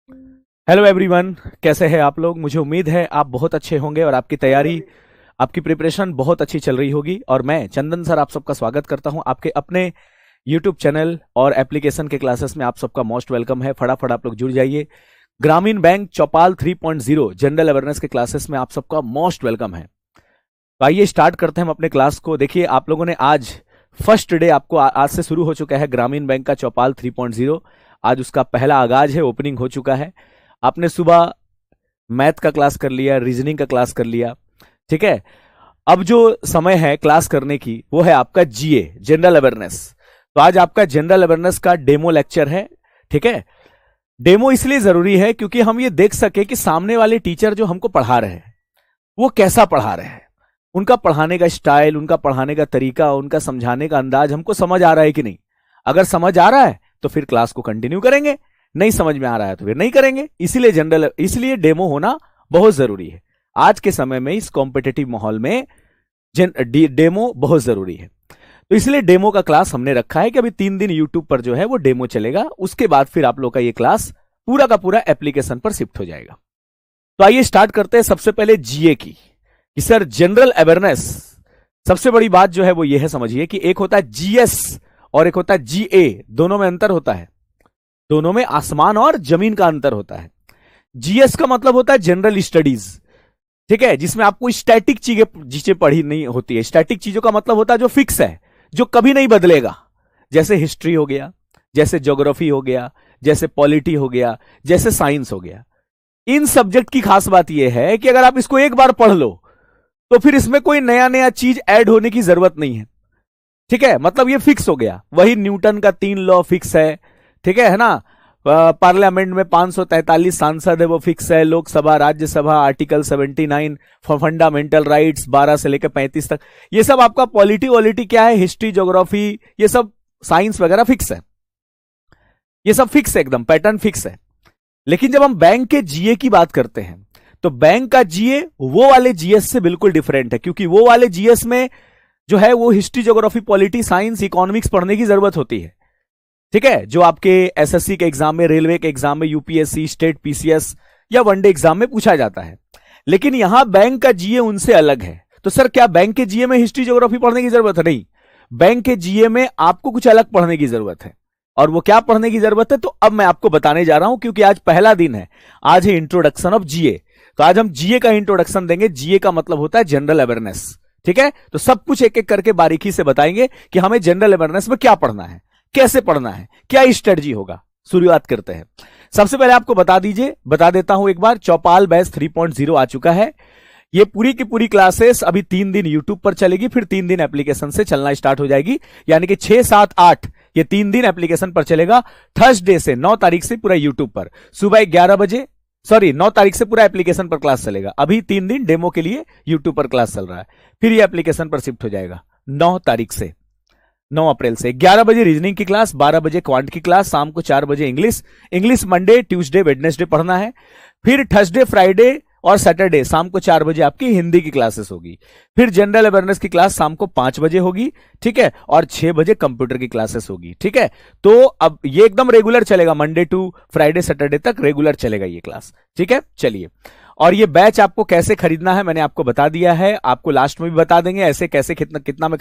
Hello everyone, कैसे हैं आप लोग। मुझे उम्मीद है आप बहुत अच्छे होंगे और आपकी तैयारी, आपकी प्रिपरेशन बहुत अच्छी चल रही होगी। और मैं चंदन सर आप सबका स्वागत करता हूं आपके अपने यूट्यूब चैनल और एप्लीकेशन के क्लासेस में। आप सबका मोस्ट वेलकम है। फटाफट आप लोग जुड़ जाइए। ग्रामीण बैंक चौपाल 3.0 जनरल अवेयरनेस के क्लासेस में आप सबका मोस्ट वेलकम है। तो आइए स्टार्ट करते हैं हम अपने क्लास को। देखिए, आप लोगों ने आज फर्स्ट डे आपको आज से शुरू हो चुका है ग्रामीण बैंक का चौपाल 3.0। आज उसका पहला आगाज है, ओपनिंग हो चुका है। आपने सुबह मैथ का क्लास कर लिया, रीजनिंग का क्लास कर लिया, ठीक है। अब जो समय है क्लास करने की वो है आपका जीए, जनरल अवेयरनेस। तो आज आपका जनरल अवेयरनेस का डेमो लेक्चर है, ठीक है। डेमो इसलिए जरूरी है क्योंकि हम ये देख सके कि सामने वाले टीचर जो हमको पढ़ा रहे हैं वो कैसा पढ़ा रहे हैं, उनका पढ़ाने का स्टाइल, उनका पढ़ाने का तरीका, उनका समझाने का अंदाज हमको समझ आ रहा है कि नहीं। अगर समझ आ रहा है तो फिर क्लास को कंटिन्यू करेंगे, नहीं समझ में आ रहा है तो फिर नहीं करेंगे। इसलिए डेमो होना बहुत जरूरी है। आज के समय में इस कॉम्पिटिटिव माहौल में डेमो बहुत जरूरी है। तो इसलिए डेमो का क्लास हमने रखा है कि अभी 3 दिन यूट्यूब पर जो है वो डेमो चलेगा। उसके बाद फिर आप लोग का ये क्लास पूरा का पूरा एप्लीकेशन पर शिफ्ट हो जाएगा। तो आइए स्टार्ट करते हैं सबसे पहले जीए की कि सर जनरल अवेयरनेस। सबसे बड़ी बात जो है वो ये है, समझिए कि एक होता है जीएस और एक होता है जीए। दोनों में अंतर होता है, दोनों में आसमान और जमीन का अंतर होता है। जीएस का मतलब होता है जनरल स्टडीज, ठीक है, जिसमें आपको स्टैटिक चीजें पढ़ी नहीं होती है। स्टैटिक चीजों का मतलब होता है जो फिक्स है, जो कभी नहीं बदलेगा। जैसे हिस्ट्री हो गया, जैसे ज्योग्राफी हो गया, जैसे पॉलिटी हो गया, जैसे साइंस हो गया। इन सब्जेक्ट की खास बात यह है कि अगर आप इसको एक बार पढ़ लो तो फिर इसमें कोई नया नया चीज ऐड होने की जरूरत नहीं है, ठीक है। मतलब ये फिक्स हो गया। वही न्यूटन का 3 लॉ फिक्स है, ठीक है ना। पार्लियामेंट में 543 सांसद है, वो फिक्स है। Lok Sabha, Rajya Sabha, article 79 fundamental rights 12 से लेकर 35 तक, ये सब आपका पॉलिटी क्या है, हिस्ट्री, ज्योग्राफी, ये सब साइंस वगैरह फिक्स है। ये सब फिक्स है, एकदम पैटर्न फिक्स है। लेकिन जब हम बैंक के जीए की बात करते हैं तो बैंक का जीए वो वाले जीएस से बिल्कुल डिफरेंट है, क्योंकि वो वाले जीएस में जो है वो history, geography, polity, science, economics पढ़ने की जरूरत होती है, ठीक है। जो आपके एसएससी के एग्जाम में, रेलवे के एग्जाम में, यूपीएससी, स्टेट पीसीएस या वनडे एग्जाम में पूछा जाता है। लेकिन यहां बैंक का जीए उनसे अलग है। तो सर क्या बैंक के जीए में हिस्ट्री, ज्योग्राफी पढ़ने की जरूरत है? नहीं, बैंक के जीए में आपको कुछ अलग पढ़ने की जरूरत है। और वो क्या पढ़ने की जरूरत है तो अब मैं आपको बताने जा रहा हूं, क्योंकि आज पहला दिन है। आज है इंट्रोडक्शन ऑफ जीए। तो आज हम जीए का इंट्रोडक्शन देंगे। जीए का मतलब होता है जनरल अवेयरनेस, ठीक है। तो सब कुछ एक एक करके बारीकी से बताएंगे कि हमें जनरल अवेयरनेस में क्या पढ़ना है, कैसे पढ़ना है, क्या स्ट्रेटजी होगा। शुरुआत करते हैं। सबसे पहले आपको बता देता हूं एक बार, चौपाल बैच 3.0 आ चुका है। ये पूरी की पूरी क्लासेस अभी 3 दिन यूट्यूब पर चलेगी, फिर 3 दिन एप्लीकेशन से चलना स्टार्ट हो जाएगी। यानी कि 6, 7, 8 ये 3 दिन एप्लीकेशन पर चलेगा। थर्सडे से 9 तारीख से पूरा यूट्यूब पर सुबह 11 बजे, 9 तारीख से पूरा एप्लीकेशन पर क्लास चलेगा। अभी 3 दिन डेमो के लिए यूट्यूब पर क्लास चल रहा है, फिर ये एप्लीकेशन पर शिफ्ट हो जाएगा 9 तारीख से। 9 अप्रैल से 11 बजे रीजनिंग की क्लास, 12 बजे क्वांट की क्लास, शाम को 4 बजे इंग्लिश मंडे, ट्यूसडे, वेडनेसडे पढ़ना है। फिर थर्सडे, फ्राइडे और सैटरडे शाम को 4 बजे आपकी हिंदी की क्लासेस होगी। फिर जनरल अवेयरनेस की क्लास शाम को 5 बजे होगी, ठीक है। और 6 बजे कंप्यूटर की क्लासेस होगी, ठीक है। तो अब ये एकदम रेगुलर चलेगा, मंडे टू फ्राइडे, सैटरडे तक रेगुलर चलेगा ये क्लास, ठीक है। चलिए, और ये बैच आपको कैसे खरीदना है मैंने आपको बता दिया है, आपको लास्ट में भी बता देंगे ऐसे कैसे कितना में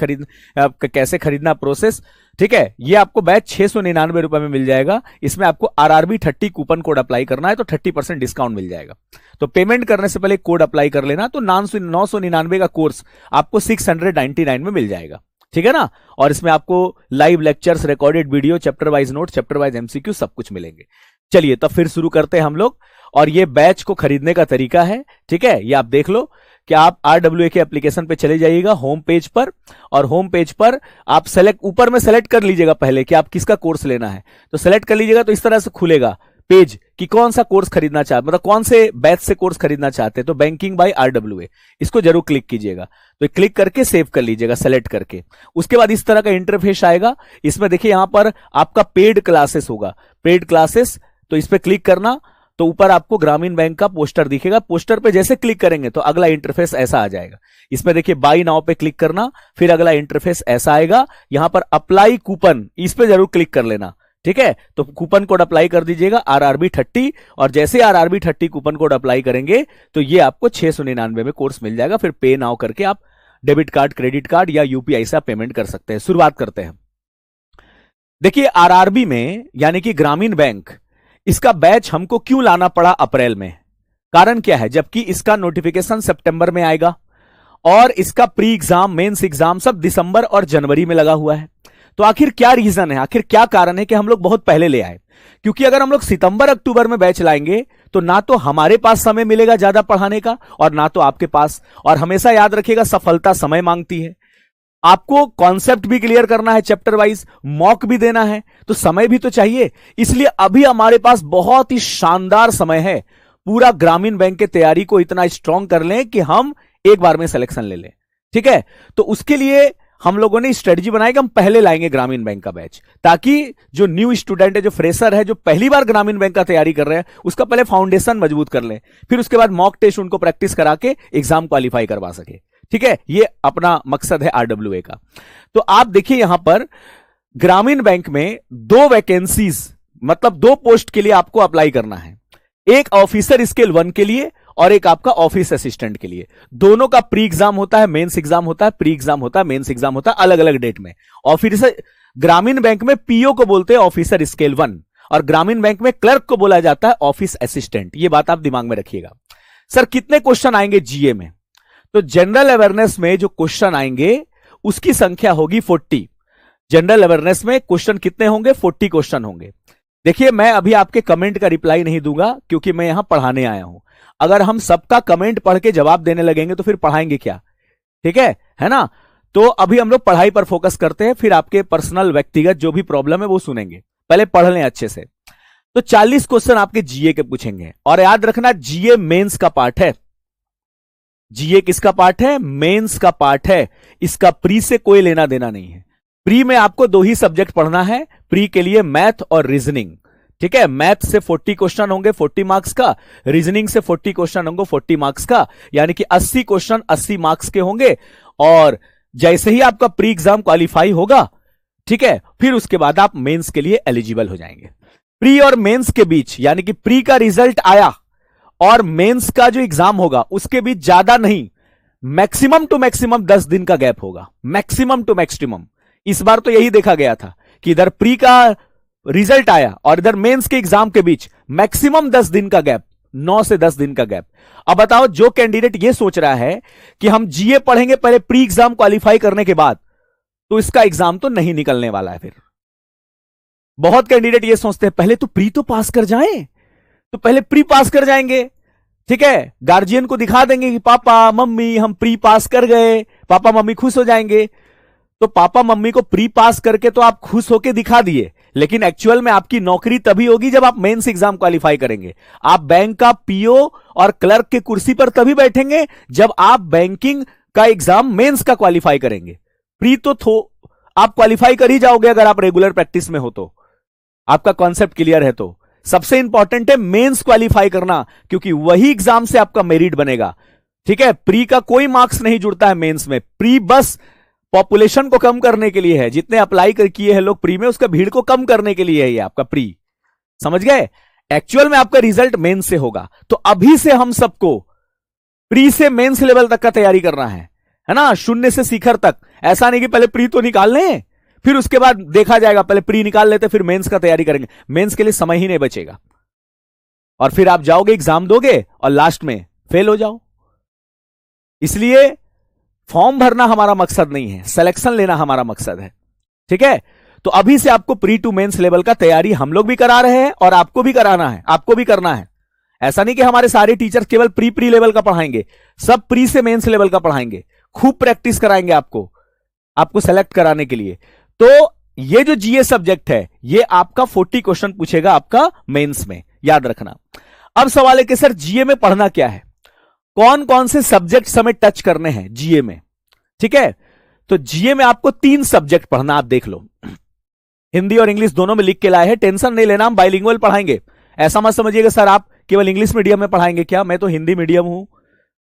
कैसे खरीदना प्रोसेस, ठीक है। ये आपको बैच 699 रुपए में मिल जाएगा। इसमें आपको आरआरबी 30 कूपन कोड अप्लाई करना है तो 30% डिस्काउंट मिल जाएगा। तो पेमेंट करने से पहले कोड अप्लाई कर लेना, तो 999 का कोर्स आपको 699 में मिल जाएगा, ठीक है ना। और इसमें आपको live lectures, recorded video, chapter wise note, chapter wise MCQ सब कुछ मिलेंगे। चलिए तब फिर शुरू करते हैं हम लोग। और ये बैच को खरीदने का तरीका है, ठीक है। ये आप देख लो कि आप RWA के एप्लीकेशन पे चले जाइएगा होम पेज पर, और होम पेज पर आप ऊपर में सेलेक्ट कर लीजिएगा पहले कि आप किसका कोर्स लेना है। तो सेलेक्ट कर लीजिएगा तो इस तरह से खुलेगा पेज कि कौन सा कोर्स खरीदना चाहते, मतलब कौन से बैच से कोर्स खरीदना चाहते हैं। तो बैंकिंग बाय RWA, इसको जरूर क्लिक कीजिएगा। तो क्लिक करके सेव कर लीजिएगा सेलेक्ट करके। उसके बाद इस तरह का इंटरफेस आएगा। इसमें देखिए यहां पर आपका पेड क्लासेस होगा, पेड क्लासेस, तो इस पर क्लिक करना तो ऊपर आपको ग्रामीण बैंक का पोस्टर दिखेगा। पोस्टर पे जैसे क्लिक करेंगे तो अगला इंटरफेस ऐसा आ जाएगा। इसमें देखिए बाई नाउ पे क्लिक करना, फिर अगला इंटरफेस ऐसा आएगा। यहां पर अप्लाई कूपन, इस पे जरूर क्लिक कर लेना, ठीक है, तो कूपन कोड अप्लाई कर दीजिएगा RRB30, और जैसे RRB30 कूपन कोड अप्लाई करेंगे तो ये आपको 699 में कोर्स मिल जाएगा। फिर पे नाउ करके आप डेबिट कार्ड, क्रेडिट कार्ड या यूपीआई से आप पेमेंट कर सकते हैं। शुरुआत करते हैं। देखिए आरआरबी में यानी कि ग्रामीण बैंक, इसका बैच हमको क्यों लाना पड़ा अप्रैल में, कारण क्या है, जबकि इसका नोटिफिकेशन सितंबर में आएगा और इसका प्री एग्जाम, मेंस एग्जाम सब दिसंबर और जनवरी में लगा हुआ है। तो आखिर क्या रीजन है, आखिर क्या कारण है कि हम लोग बहुत पहले ले आए? क्योंकि अगर हम लोग सितंबर अक्टूबर में बैच लाएंगे तो ना तो हमारे पास समय मिलेगा ज्यादा पढ़ाने का और ना तो आपके पास। और हमेशा याद रखिएगा, सफलता समय मांगती है। आपको कॉन्सेप्ट भी क्लियर करना है, चैप्टर वाइज मॉक भी देना है, तो समय भी तो चाहिए। इसलिए अभी हमारे पास बहुत ही शानदार समय है, पूरा ग्रामीण बैंक की तैयारी को इतना स्ट्रांग कर लें कि हम एक बार में सिलेक्शन ले लें। ठीक है, तो उसके लिए हम लोगों ने स्ट्रेटजी बनाई कि हम पहले लाएंगे ग्रामीण बैंक का बैच, ताकि जो न्यू स्टूडेंट है, जो फ्रेशर है, जो पहली बार ग्रामीण बैंक का तैयारी कर रहे हैं, उसका पहले फाउंडेशन मजबूत कर लें, फिर उसके बाद मॉक टेस्ट उनको प्रैक्टिस करा के एग्जाम क्वालिफाई करवा सके। ठीक है, ये अपना मकसद है आरडब्ल्यूए का। तो आप देखिए यहां पर ग्रामीण बैंक में 2 वैकेंसीज, मतलब 2 पोस्ट के लिए आपको अप्लाई करना है, एक ऑफिसर स्केल 1 के लिए और एक आपका ऑफिस असिस्टेंट के लिए। दोनों का प्री एग्जाम होता है, मेंस एग्जाम होता है, प्री एग्जाम होता है, मेंस एग्जाम होता है, अलग अलग डेट में। ऑफिसर ग्रामीण बैंक में पीओ को बोलते हैं ऑफिसर स्केल 1 और ग्रामीण बैंक में क्लर्क को बोला जाता है ऑफिस असिस्टेंट। ये बात आप दिमाग में रखिएगा। सर कितने क्वेश्चन आएंगे जीए में? तो जनरल अवेयरनेस में जो क्वेश्चन आएंगे उसकी संख्या होगी 40। जनरल अवेयरनेस में क्वेश्चन कितने होंगे? 40 क्वेश्चन होंगे। देखिए मैं अभी आपके कमेंट का रिप्लाई नहीं दूंगा क्योंकि मैं यहां पढ़ाने आया हूं। अगर हम सबका कमेंट पढ़ के जवाब देने लगेंगे तो फिर पढ़ाएंगे क्या? ठीक है ना? तो अभी हम लोग पढ़ाई पर फोकस करते हैं, फिर आपके पर्सनल व्यक्तिगत जो भी प्रॉब्लम है वो सुनेंगे। पहले पढ़ लें अच्छे से। तो 40 क्वेश्चन आपके जीए के पूछेंगे और याद रखना जीए मेंस का पार्ट है। जीए किसका पार्ट है? मेंस का पार्ट है। इसका प्री से कोई लेना देना नहीं है। प्री में आपको 2 ही सब्जेक्ट पढ़ना है, प्री के लिए मैथ और रीजनिंग। ठीक है, मैथ से 40 क्वेश्चन होंगे 40 मार्क्स का, रीजनिंग से 40 क्वेश्चन होंगे 40 मार्क्स का, यानी कि 80 क्वेश्चन 80 मार्क्स के होंगे। और जैसे ही आपका प्री एग्जाम क्वालिफाई होगा, ठीक है, फिर उसके बाद आप मेंस के लिए एलिजिबल हो जाएंगे। प्री और मेंस के बीच, यानी कि प्री का रिजल्ट आया और मेंस का जो एग्जाम होगा उसके बीच ज्यादा नहीं, मैक्सिमम टू मैक्सिमम 10 दिन का गैप होगा। Maximum two maximum. इस बार तो यही देखा गया था कि इधर प्री का रिजल्ट आया और इधर मेंस के एग्जाम के बीच मैक्सिमम 10 दिन का गैप, 9 से 10 दिन का गैप। अब बताओ, जो कैंडिडेट ये सोच रहा है कि हम जीए पढ़ेंगे पहले प्री एग्जाम क्वालिफाई करने के बाद, तो इसका एग्जाम तो नहीं निकलने वाला है। फिर बहुत कैंडिडेट ये सोचते हैं पहले तो प्री तो पास कर जाएं, तो पहले प्री पास कर जाएंगे, ठीक है, गार्जियन को दिखा देंगे कि पापा मम्मी हम प्री पास कर गए, पापा मम्मी खुश हो जाएंगे। तो पापा मम्मी को प्री पास करके तो आप खुश होके दिखा दिए, लेकिन एक्चुअल में आपकी नौकरी तभी होगी जब आप मेंस एग्जाम क्वालिफाई करेंगे। आप बैंक का पीओ और क्लर्क की कुर्सी पर तभी बैठेंगे जब आप बैंकिंग का एग्जाम मेंस का क्वालिफाई करेंगे। प्री तो आप क्वालिफाई कर ही जाओगे अगर आप रेगुलर प्रैक्टिस में हो तो, आपका कॉन्सेप्ट क्लियर है तो। सबसे इंपॉर्टेंट है मेंस क्वालिफाई करना, क्योंकि वही एग्जाम से आपका मेरिट बनेगा। ठीक है, प्री का कोई मार्क्स नहीं जुड़ता है मेंस में। प्री बस पॉपुलेशन को कम करने के लिए है, जितने अप्लाई किए हैं लोग प्री में, उसका भीड़ को कम करने के लिए है ये आपका प्री। समझ गए? एक्चुअल में आपका रिजल्ट मेंस से होगा। तो अभी से हम सबको प्री से मेंस लेवल तक का तैयारी करना है ना, शून्य से शिखर तक। ऐसा नहीं कि पहले प्री तो निकाल लें फिर उसके बाद देखा जाएगा, पहले प्री निकाल लेते फिर मेंस का तैयारी करेंगे। मेंस के लिए समय ही नहीं बचेगा और फिर आप जाओगे एग्जाम दोगे और लास्ट में फेल हो जाओ। इसलिए फॉर्म भरना हमारा मकसद नहीं है, सिलेक्शन लेना हमारा मकसद है। ठीक है, तो अभी से आपको प्री टू मेंस लेवल का तैयारी हम लोग भी करा रहे हैं और आपको भी कराना है, आपको भी करना है। ऐसा नहीं कि हमारे सारे टीचर्स केवल प्री लेवल का पढ़ाएंगे, सब प्री से मेंस लेवल का पढ़ाएंगे। खूब प्रैक्टिस कराएंगे आपको सेलेक्ट कराने के लिए। तो ये जो जीए सब्जेक्ट है ये आपका 40 क्वेश्चन पूछेगा आपका मेंस में, याद रखना। अब सवाल है कि सर जीए में पढ़ना क्या है, कौन कौन से सब्जेक्ट हमें टच करने हैं जीए में? ठीक है, तो जीए में आपको 3 सब्जेक्ट पढ़ना, आप देख लो। हिंदी और इंग्लिश दोनों में लिख के लाए हैं, टेंशन नहीं लेना, हम बाइलिंगुअल पढ़ाएंगे। ऐसा मत समझिएगा सर आप केवल इंग्लिश मीडियम में पढ़ाएंगे क्या, मैं तो हिंदी मीडियम हूं,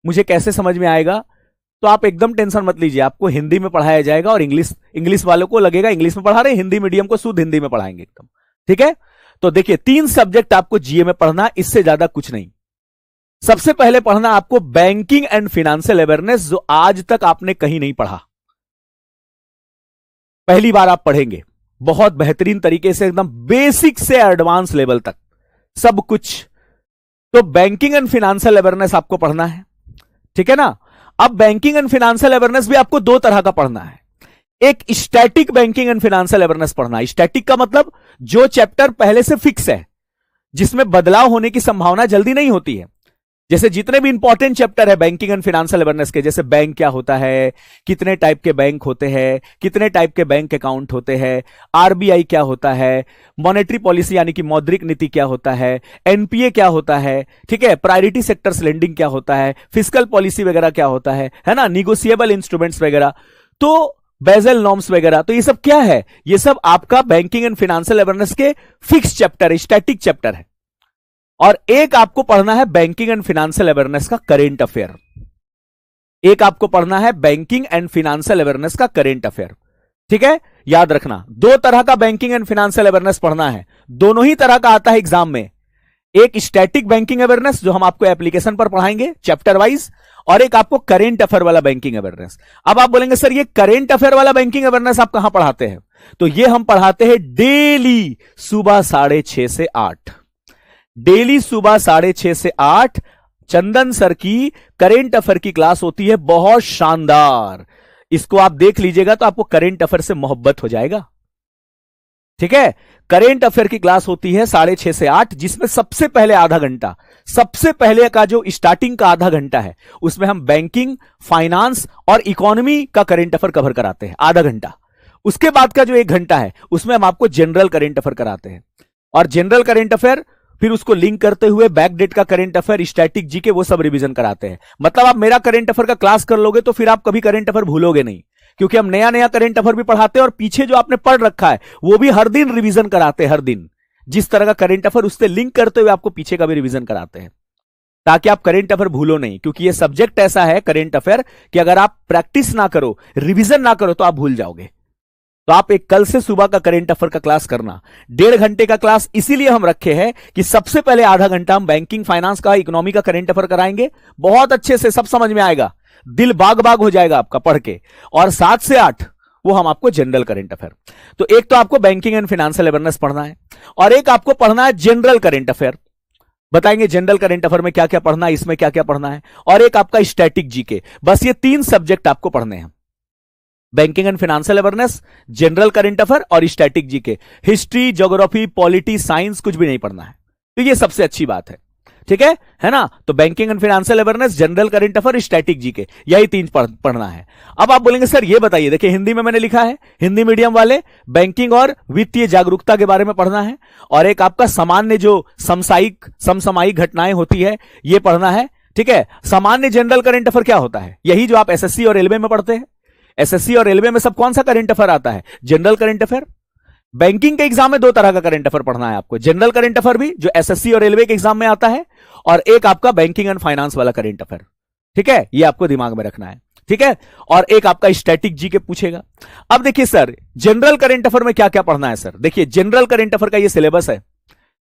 मुझे कैसे समझ में आएगा। तो आप एकदम टेंशन मत लीजिए, आपको हिंदी में पढ़ाया जाएगा और इंग्लिश वालों को लगेगा इंग्लिश में पढ़ा रहे, हिंदी मीडियम को शुद्ध हिंदी में पढ़ाएंगे एकदम। ठीक है, तो देखिए 3 सब्जेक्ट आपको जीए में पढ़ना, इससे ज्यादा कुछ नहीं। सबसे पहले पढ़ना आपको बैंकिंग एंड फाइनेंशियल अवेयरनेस, जो आज तक आपने कहीं नहीं पढ़ा, पहली बार आप पढ़ेंगे बहुत बेहतरीन तरीके से, एकदम बेसिक से एडवांस लेवल तक सब कुछ। तो बैंकिंग एंड फाइनेंशियल अवेयरनेस आपको पढ़ना है, ठीक है ना। अब बैंकिंग एंड फाइनेंशियल अवेयरनेस भी आपको 2 तरह का पढ़ना है। एक static banking and financial awareness पढ़ना है। स्टैटिक का मतलब जो चैप्टर पहले से फिक्स है, जिसमें बदलाव होने की संभावना जल्दी नहीं होती है। जैसे जितने भी इंपॉर्टेंट चैप्टर है बैंकिंग एंड फाइनेंशियल अवेयरनेस के, जैसे बैंक क्या होता है, कितने टाइप के बैंक होते हैं, कितने टाइप के बैंक अकाउंट होते हैं, आरबीआई क्या होता है, मॉनेटरी पॉलिसी यानी कि मौद्रिक नीति क्या होता है, एनपीए क्या होता है, ठीक है, प्रायोरिटी सेक्टर्स लेंडिंग क्या होता है, फिस्कल पॉलिसी वगैरह क्या होता है ना, निगोशिएबल इंस्ट्रूमेंट्स वगैरह, तो बेजल नॉर्म्स वगैरह, तो ये सब क्या है, ये सब आपका बैंकिंग एंड फाइनेंशियल अवेयरनेस के फिक्स चैप्टर है, स्टैटिक चैप्टर है। और एक आपको पढ़ना है बैंकिंग एंड फाइनेंशियल अवेयरनेस का करेंट अफेयर। एक आपको पढ़ना है बैंकिंग एंड फाइनेंशियल अवेयरनेस का करेंट अफेयर, ठीक है। याद रखना 2 तरह का बैंकिंग एंड फाइनेंशियल अवेयरनेस पढ़ना है, दोनों ही तरह का आता है एग्जाम में। एक स्टैटिक बैंकिंग अवेयरनेस जो हम आपको एप्लीकेशन पर पढ़ाएंगे चैप्टर वाइज, और एक आपको करेंट अफेयर वाला बैंकिंग अवेयरनेस। अब आप बोलेंगे सर ये करेंट अफेयर वाला बैंकिंग अवेयरनेस आप कहां पढ़ाते हैं, तो ये हम पढ़ाते हैं डेली सुबह 6:30 से 8, डेली सुबह 6:30 से 8 चंदन सर की करेंट अफेयर की क्लास होती है, बहुत शानदार। इसको आप देख लीजिएगा तो आपको करेंट अफेयर से मोहब्बत हो जाएगा, ठीक है। करेंट अफेयर की क्लास होती है 6:30 से 8, जिसमें सबसे पहले आधा घंटा, सबसे पहले का जो स्टार्टिंग का आधा घंटा है, उसमें हम बैंकिंग, फाइनेंस और इकोनॉमी का करेंट अफेयर कवर कराते हैं, आधा घंटा। उसके बाद का जो 1 घंटा है, उसमें हम आपको जनरल करेंट अफेयर कराते हैं, और जनरल करेंट अफेयर फिर उसको लिंक करते हुए बैकडेट का करंट अफेयर, स्टैटिक जीके, वो सब रिवीजन कराते हैं। मतलब आप मेरा करंट अफेयर का क्लास कर लोगे तो फिर आप कभी करंट अफेयर भूलोगे नहीं, क्योंकि हम नया नया करंट अफेयर भी पढ़ाते हैं और पीछे जो आपने पढ़ रखा है वो भी हर दिन रिवीजन कराते हैं। हर दिन जिस तरह का करंट अफेयर उससे लिंक करते हुए आपको पीछे का भी रिवीजन कराते हैं, ताकि आप करंट अफेयर भूलो नहीं। क्योंकि ये सब्जेक्ट ऐसा है करंट अफेयर कि अगर आप प्रैक्टिस ना करो, रिवीजन ना करो, तो आप भूल जाओगे। तो आप एक कल से सुबह का करंट अफेयर का क्लास करना, 1.5 घंटे का क्लास इसीलिए हम रखे हैं कि सबसे पहले आधा घंटा हम बैंकिंग, फाइनेंस का, इकोनॉमी का करंट अफेयर कराएंगे, बहुत अच्छे से सब समझ में आएगा, दिल बाग बाग हो जाएगा आपका पढ़ के। और 7 से 8 वो हम आपको जनरल करंट अफेयर। तो एक तो आपको बैंकिंग एंड फाइनेंशियल अवेयरनेस पढ़ना है, और एक आपको पढ़ना है जनरल करंट अफेयर। बताएंगे जनरल करंट अफेयर में क्या क्या पढ़ना है, इसमें क्या क्या पढ़ना है, और एक आपका स्टैटिक जीके। बस ये 3 सब्जेक्ट आपको पढ़ने हैं, banking and financial awareness, general current affair और static GK. History, geography, polity, science कुछ भी नहीं पढ़ना है, तो ये सबसे अच्छी बात है ना। तो banking and financial awareness, general current affair, static GK, यही 3 पढ़ना है। अब आप बोलेंगे सर ये बताइए, देखिए हिंदी में मैंने लिखा है, हिंदी मीडियम वाले बैंकिंग और वित्तीय जागरूकता के बारे में पढ़ना है, और एक आपका सामान्य जो समसामयिक घटनाएं होती है ये पढ़ना है, ठीक है। सामान्य जनरल करंट अफेयर क्या होता है, यही जो आप एसएससी और रेलवे में पढ़ते हैं। एसएससी और रेलवे में सब कौन सा करंट अफेयर आता है, जनरल करंट अफेयर। बैंकिंग के एग्जाम में 2 तरह का करंट अफेयर पढ़ना है आपको, जनरल करंट अफेयर भी जो एसएससी और रेलवे के एग्जाम में आता है, और एक आपका बैंकिंग एंड फाइनेंस वाला करंट अफेयर, ठीक है। ये आपको दिमाग में रखना है, ठीक है। और एक आपका स्टैटिक जीके पूछेगा। अब देखिए सर जनरल करंट अफेयर में क्या क्या पढ़ना है सर, देखिए जनरल करंट अफेयर का ये सिलेबस है।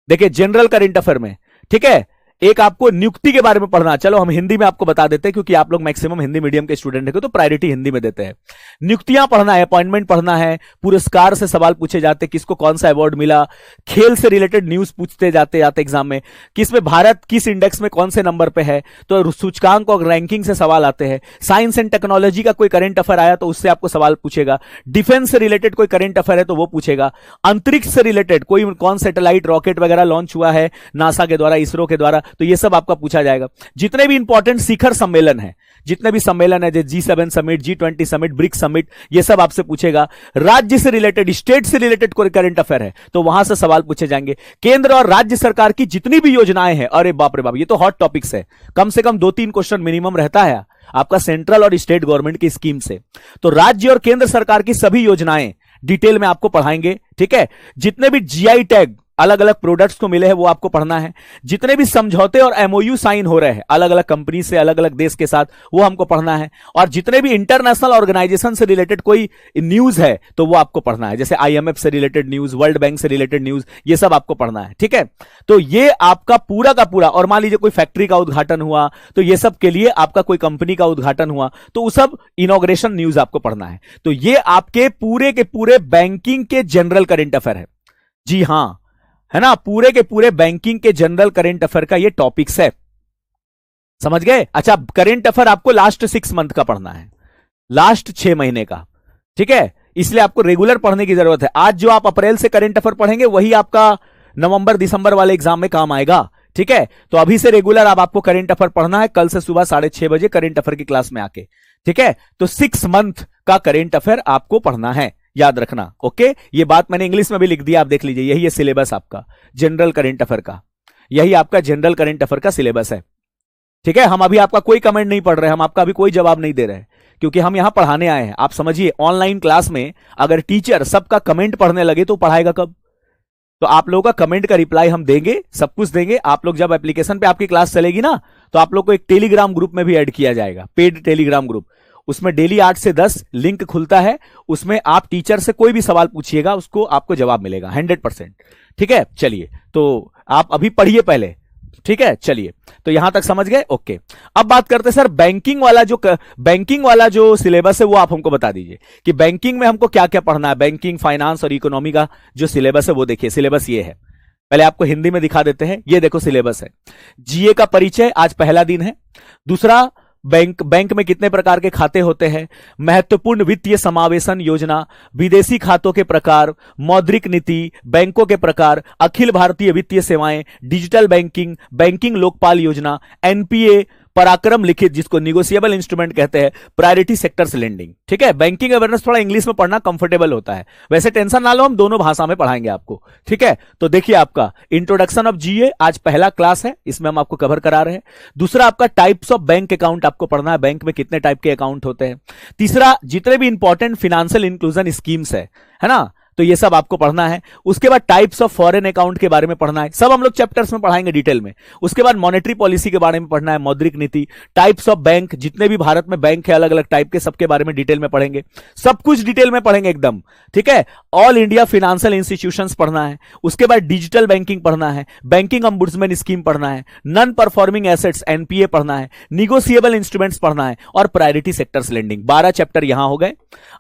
देखिए जनरल करंट अफेयर में, ठीक है, एक आपको नियुक्ति के बारे में पढ़ना। चलो हम हिंदी में आपको बता देते हैं, क्योंकि आप लोग मैक्सिमम हिंदी मीडियम के स्टूडेंट हैं तो प्रायोरिटी हिंदी में देते हैं। नियुक्तियां पढ़ना है, अपॉइंटमेंट पढ़ना है, पुरस्कार से सवाल पूछे जाते हैं, किसको कौन सा अवार्ड मिला, खेल से रिलेटेड न्यूज पूछते जाते एग्जाम में, किसमें भारत किस इंडेक्स में कौन से नंबर पे है, तो सूचकांक और रैंकिंग से सवाल आते हैं। साइंस एंड टेक्नोलॉजी का कोई करंट अफेयर आया तो उससे आपको सवाल पूछेगा। डिफेंस से रिलेटेड कोई करंट अफेयर है तो वो पूछेगा। अंतरिक्ष से रिलेटेड कोई कौन सैटेलाइट, रॉकेट वगैरह लॉन्च हुआ है नासा के द्वारा, इसरो के द्वारा, तो ये सब आपका पूछा जाएगा। जितने भी इंपॉर्टेंट शिखर सम्मेलन है, जितने भी सम्मेलन है, जैसे G7 summit, G20 summit, BRICS summit, ये सब आपसे पूछेगा। राज्य से रिलेटेड, स्टेट से रिलेटेड कोई करंट अफेयर है तो वहां से सवाल पूछे जाएंगे। केंद्र और राज्य सरकार की जितनी भी योजनाएं हैं, अरे बाप रे बाप, ये तो हॉट टॉपिक्स है, कम से कम 2-3 क्वेश्चन मिनिमम रहता है आपका सेंट्रल और स्टेट गवर्नमेंट की स्कीम से। तो राज्य और केंद्र सरकार की सभी योजनाएं डिटेल में आपको पढ़ाएंगे, ठीक है। जितने भी जीआई टैग अलग अलग प्रोडक्ट्स को मिले हैं वो आपको पढ़ना है, जितने भी समझौते और एमओयू साइन हो रहे हैं अलग अलग कंपनी से अलग अलग देश के साथ वो हमको पढ़ना है, और जितने भी इंटरनेशनल ऑर्गेनाइजेशन से रिलेटेड कोई न्यूज है तो वो आपको पढ़ना है, जैसे आईएमएफ से रिलेटेड न्यूज, वर्ल्ड बैंक से रिलेटेड न्यूज, ये सब आपको पढ़ना है। ठीक है, तो ये आपका पूरा का पूरा, और मान लीजिए कोई फैक्ट्री का उद्घाटन हुआ तो ये सब के लिए, आपका कोई कंपनी का उद्घाटन हुआ तो वो सब इनॉग्रेशन न्यूज आपको पढ़ना है। तो ये आपके पूरे के पूरे बैंकिंग के जनरल करंट अफेयर है। जी हां, है ना, पूरे के पूरे बैंकिंग के जनरल करंट अफेयर का ये टॉपिक्स है, समझ गए। अच्छा, करंट अफेयर आपको लास्ट 6 मंथ का पढ़ना है, लास्ट 6 महीने का। ठीक है, इसलिए आपको रेगुलर पढ़ने की जरूरत है। आज जो आप अप्रैल से करंट अफेयर पढ़ेंगे वही आपका नवंबर दिसंबर वाले एग्जाम में काम आएगा। ठीक है, तो अभी से रेगुलर अब आपको करंट अफेयर पढ़ना है, कल से सुबह 6:30 बजे करंट अफेयर की क्लास में आके। ठीक है, तो 6 मंथ का करंट अफेयर आपको पढ़ना है, याद रखना। ओके, ये बात मैंने इंग्लिश में भी लिख दिया, आप देख लीजिए, यही है सिलेबस आपका जनरल करंट अफेयर का, यही आपका जनरल करंट अफेयर का सिलेबस है। ठीक है, हम अभी आपका कोई कमेंट नहीं पढ़ रहे, हम आपका अभी कोई जवाब नहीं दे रहे, क्योंकि हम यहां पढ़ाने आए हैं। आप समझिए, ऑनलाइन क्लास में अगर टीचर सबका कमेंट पढ़ने लगे तो पढ़ाएगा कब? तो आप लोगों का कमेंट का रिप्लाई हम देंगे, सब कुछ देंगे। आप लोग जब एप्लीकेशन पे आपकी क्लास चलेगी ना, तो आप लोग को एक टेलीग्राम ग्रुप में भी ऐड किया जाएगा, पेड टेलीग्राम ग्रुप। उसमें डेली 8 से 10 लिंक खुलता है, उसमें आप टीचर से कोई भी सवाल पूछिएगा, उसको आपको जवाब मिलेगा 100%। ठीक है, चलिए, तो आप अभी पढ़िए पहले। ठीक है, चलिए, तो यहां तक समझ गए। ओके, अब बात करते हैं सर बैंकिंग वाला जो सिलेबस है वो आप हमको बता दीजिए कि बैंकिंग में हमको क्या क्या पढ़ना है। बैंकिंग, फाइनेंस और इकोनॉमी का जो सिलेबस है वो देखिए, सिलेबस ये है। पहले आपको हिंदी में दिखा देते हैं, ये देखो सिलेबस है। जीए का परिचय, आज पहला दिन है। दूसरा, बैंक में कितने प्रकार के खाते होते हैं, महत्वपूर्ण वित्तीय समावेशन योजना, विदेशी खातों के प्रकार, मौद्रिक नीति, बैंकों के प्रकार, अखिल भारतीय वित्तीय सेवाएं, डिजिटल बैंकिंग, बैंकिंग लोकपाल योजना, एनपीए, पराक्रम लिखित जिसको निगोशिएबल इंस्ट्रूमेंट कहते हैं, प्रायोरिटी सेक्टर्स लेंडिंग। ठीक है, बैंकिंग अवेयरनेस थोड़ा इंग्लिश में पढ़ना कंफर्टेबल होता है, वैसे टेंशन ना लो, हम दोनों भाषा में पढ़ाएंगे आपको। ठीक है, तो देखिए आपका इंट्रोडक्शन ऑफ जीए आज पहला क्लास है, इसमें हम आपको कवर करा रहे हैं। दूसरा, आपका टाइप्स ऑफ बैंक अकाउंट आपको पढ़ना है, बैंक में कितने टाइप के अकाउंट होते हैं। तीसरा, जितने भी इंपॉर्टेंट फिनेंशियल इंक्लूजन स्कीम्स है ना, तो ये सब आपको पढ़ना है। उसके बाद टाइप्स ऑफ फॉरेन अकाउंट के बारे में पढ़ना है, सब हम लोग चैप्टर्स में पढ़ाएंगे डिटेल में। उसके बाद मॉनेटरी पॉलिसी के बारे में पढ़ना है, मौद्रिक नीति, टाइप्स ऑफ बैंक, जितने भी भारत में बैंक है अलग अलग टाइप के, सबके बारे में डिटेल में पढ़ेंगे, सब कुछ डिटेल में पढ़ेंगे एकदम। ठीक है, ऑल इंडिया फाइनेंशियल इंस्टीट्यूशंस पढ़ना है। उसके बाद डिजिटल बैंकिंग पढ़ना है, बैंकिंग अम्बुड्समैन स्कीम पढ़ना है, नॉन परफॉर्मिंग एसेट्स एनपीए पढ़ना है, निगोशिएबल इंस्ट्रूमेंट्स पढ़ना है, और प्रायोरिटी सेक्टर्स लेंडिंग। 12 चैप्टर यहां हो गए।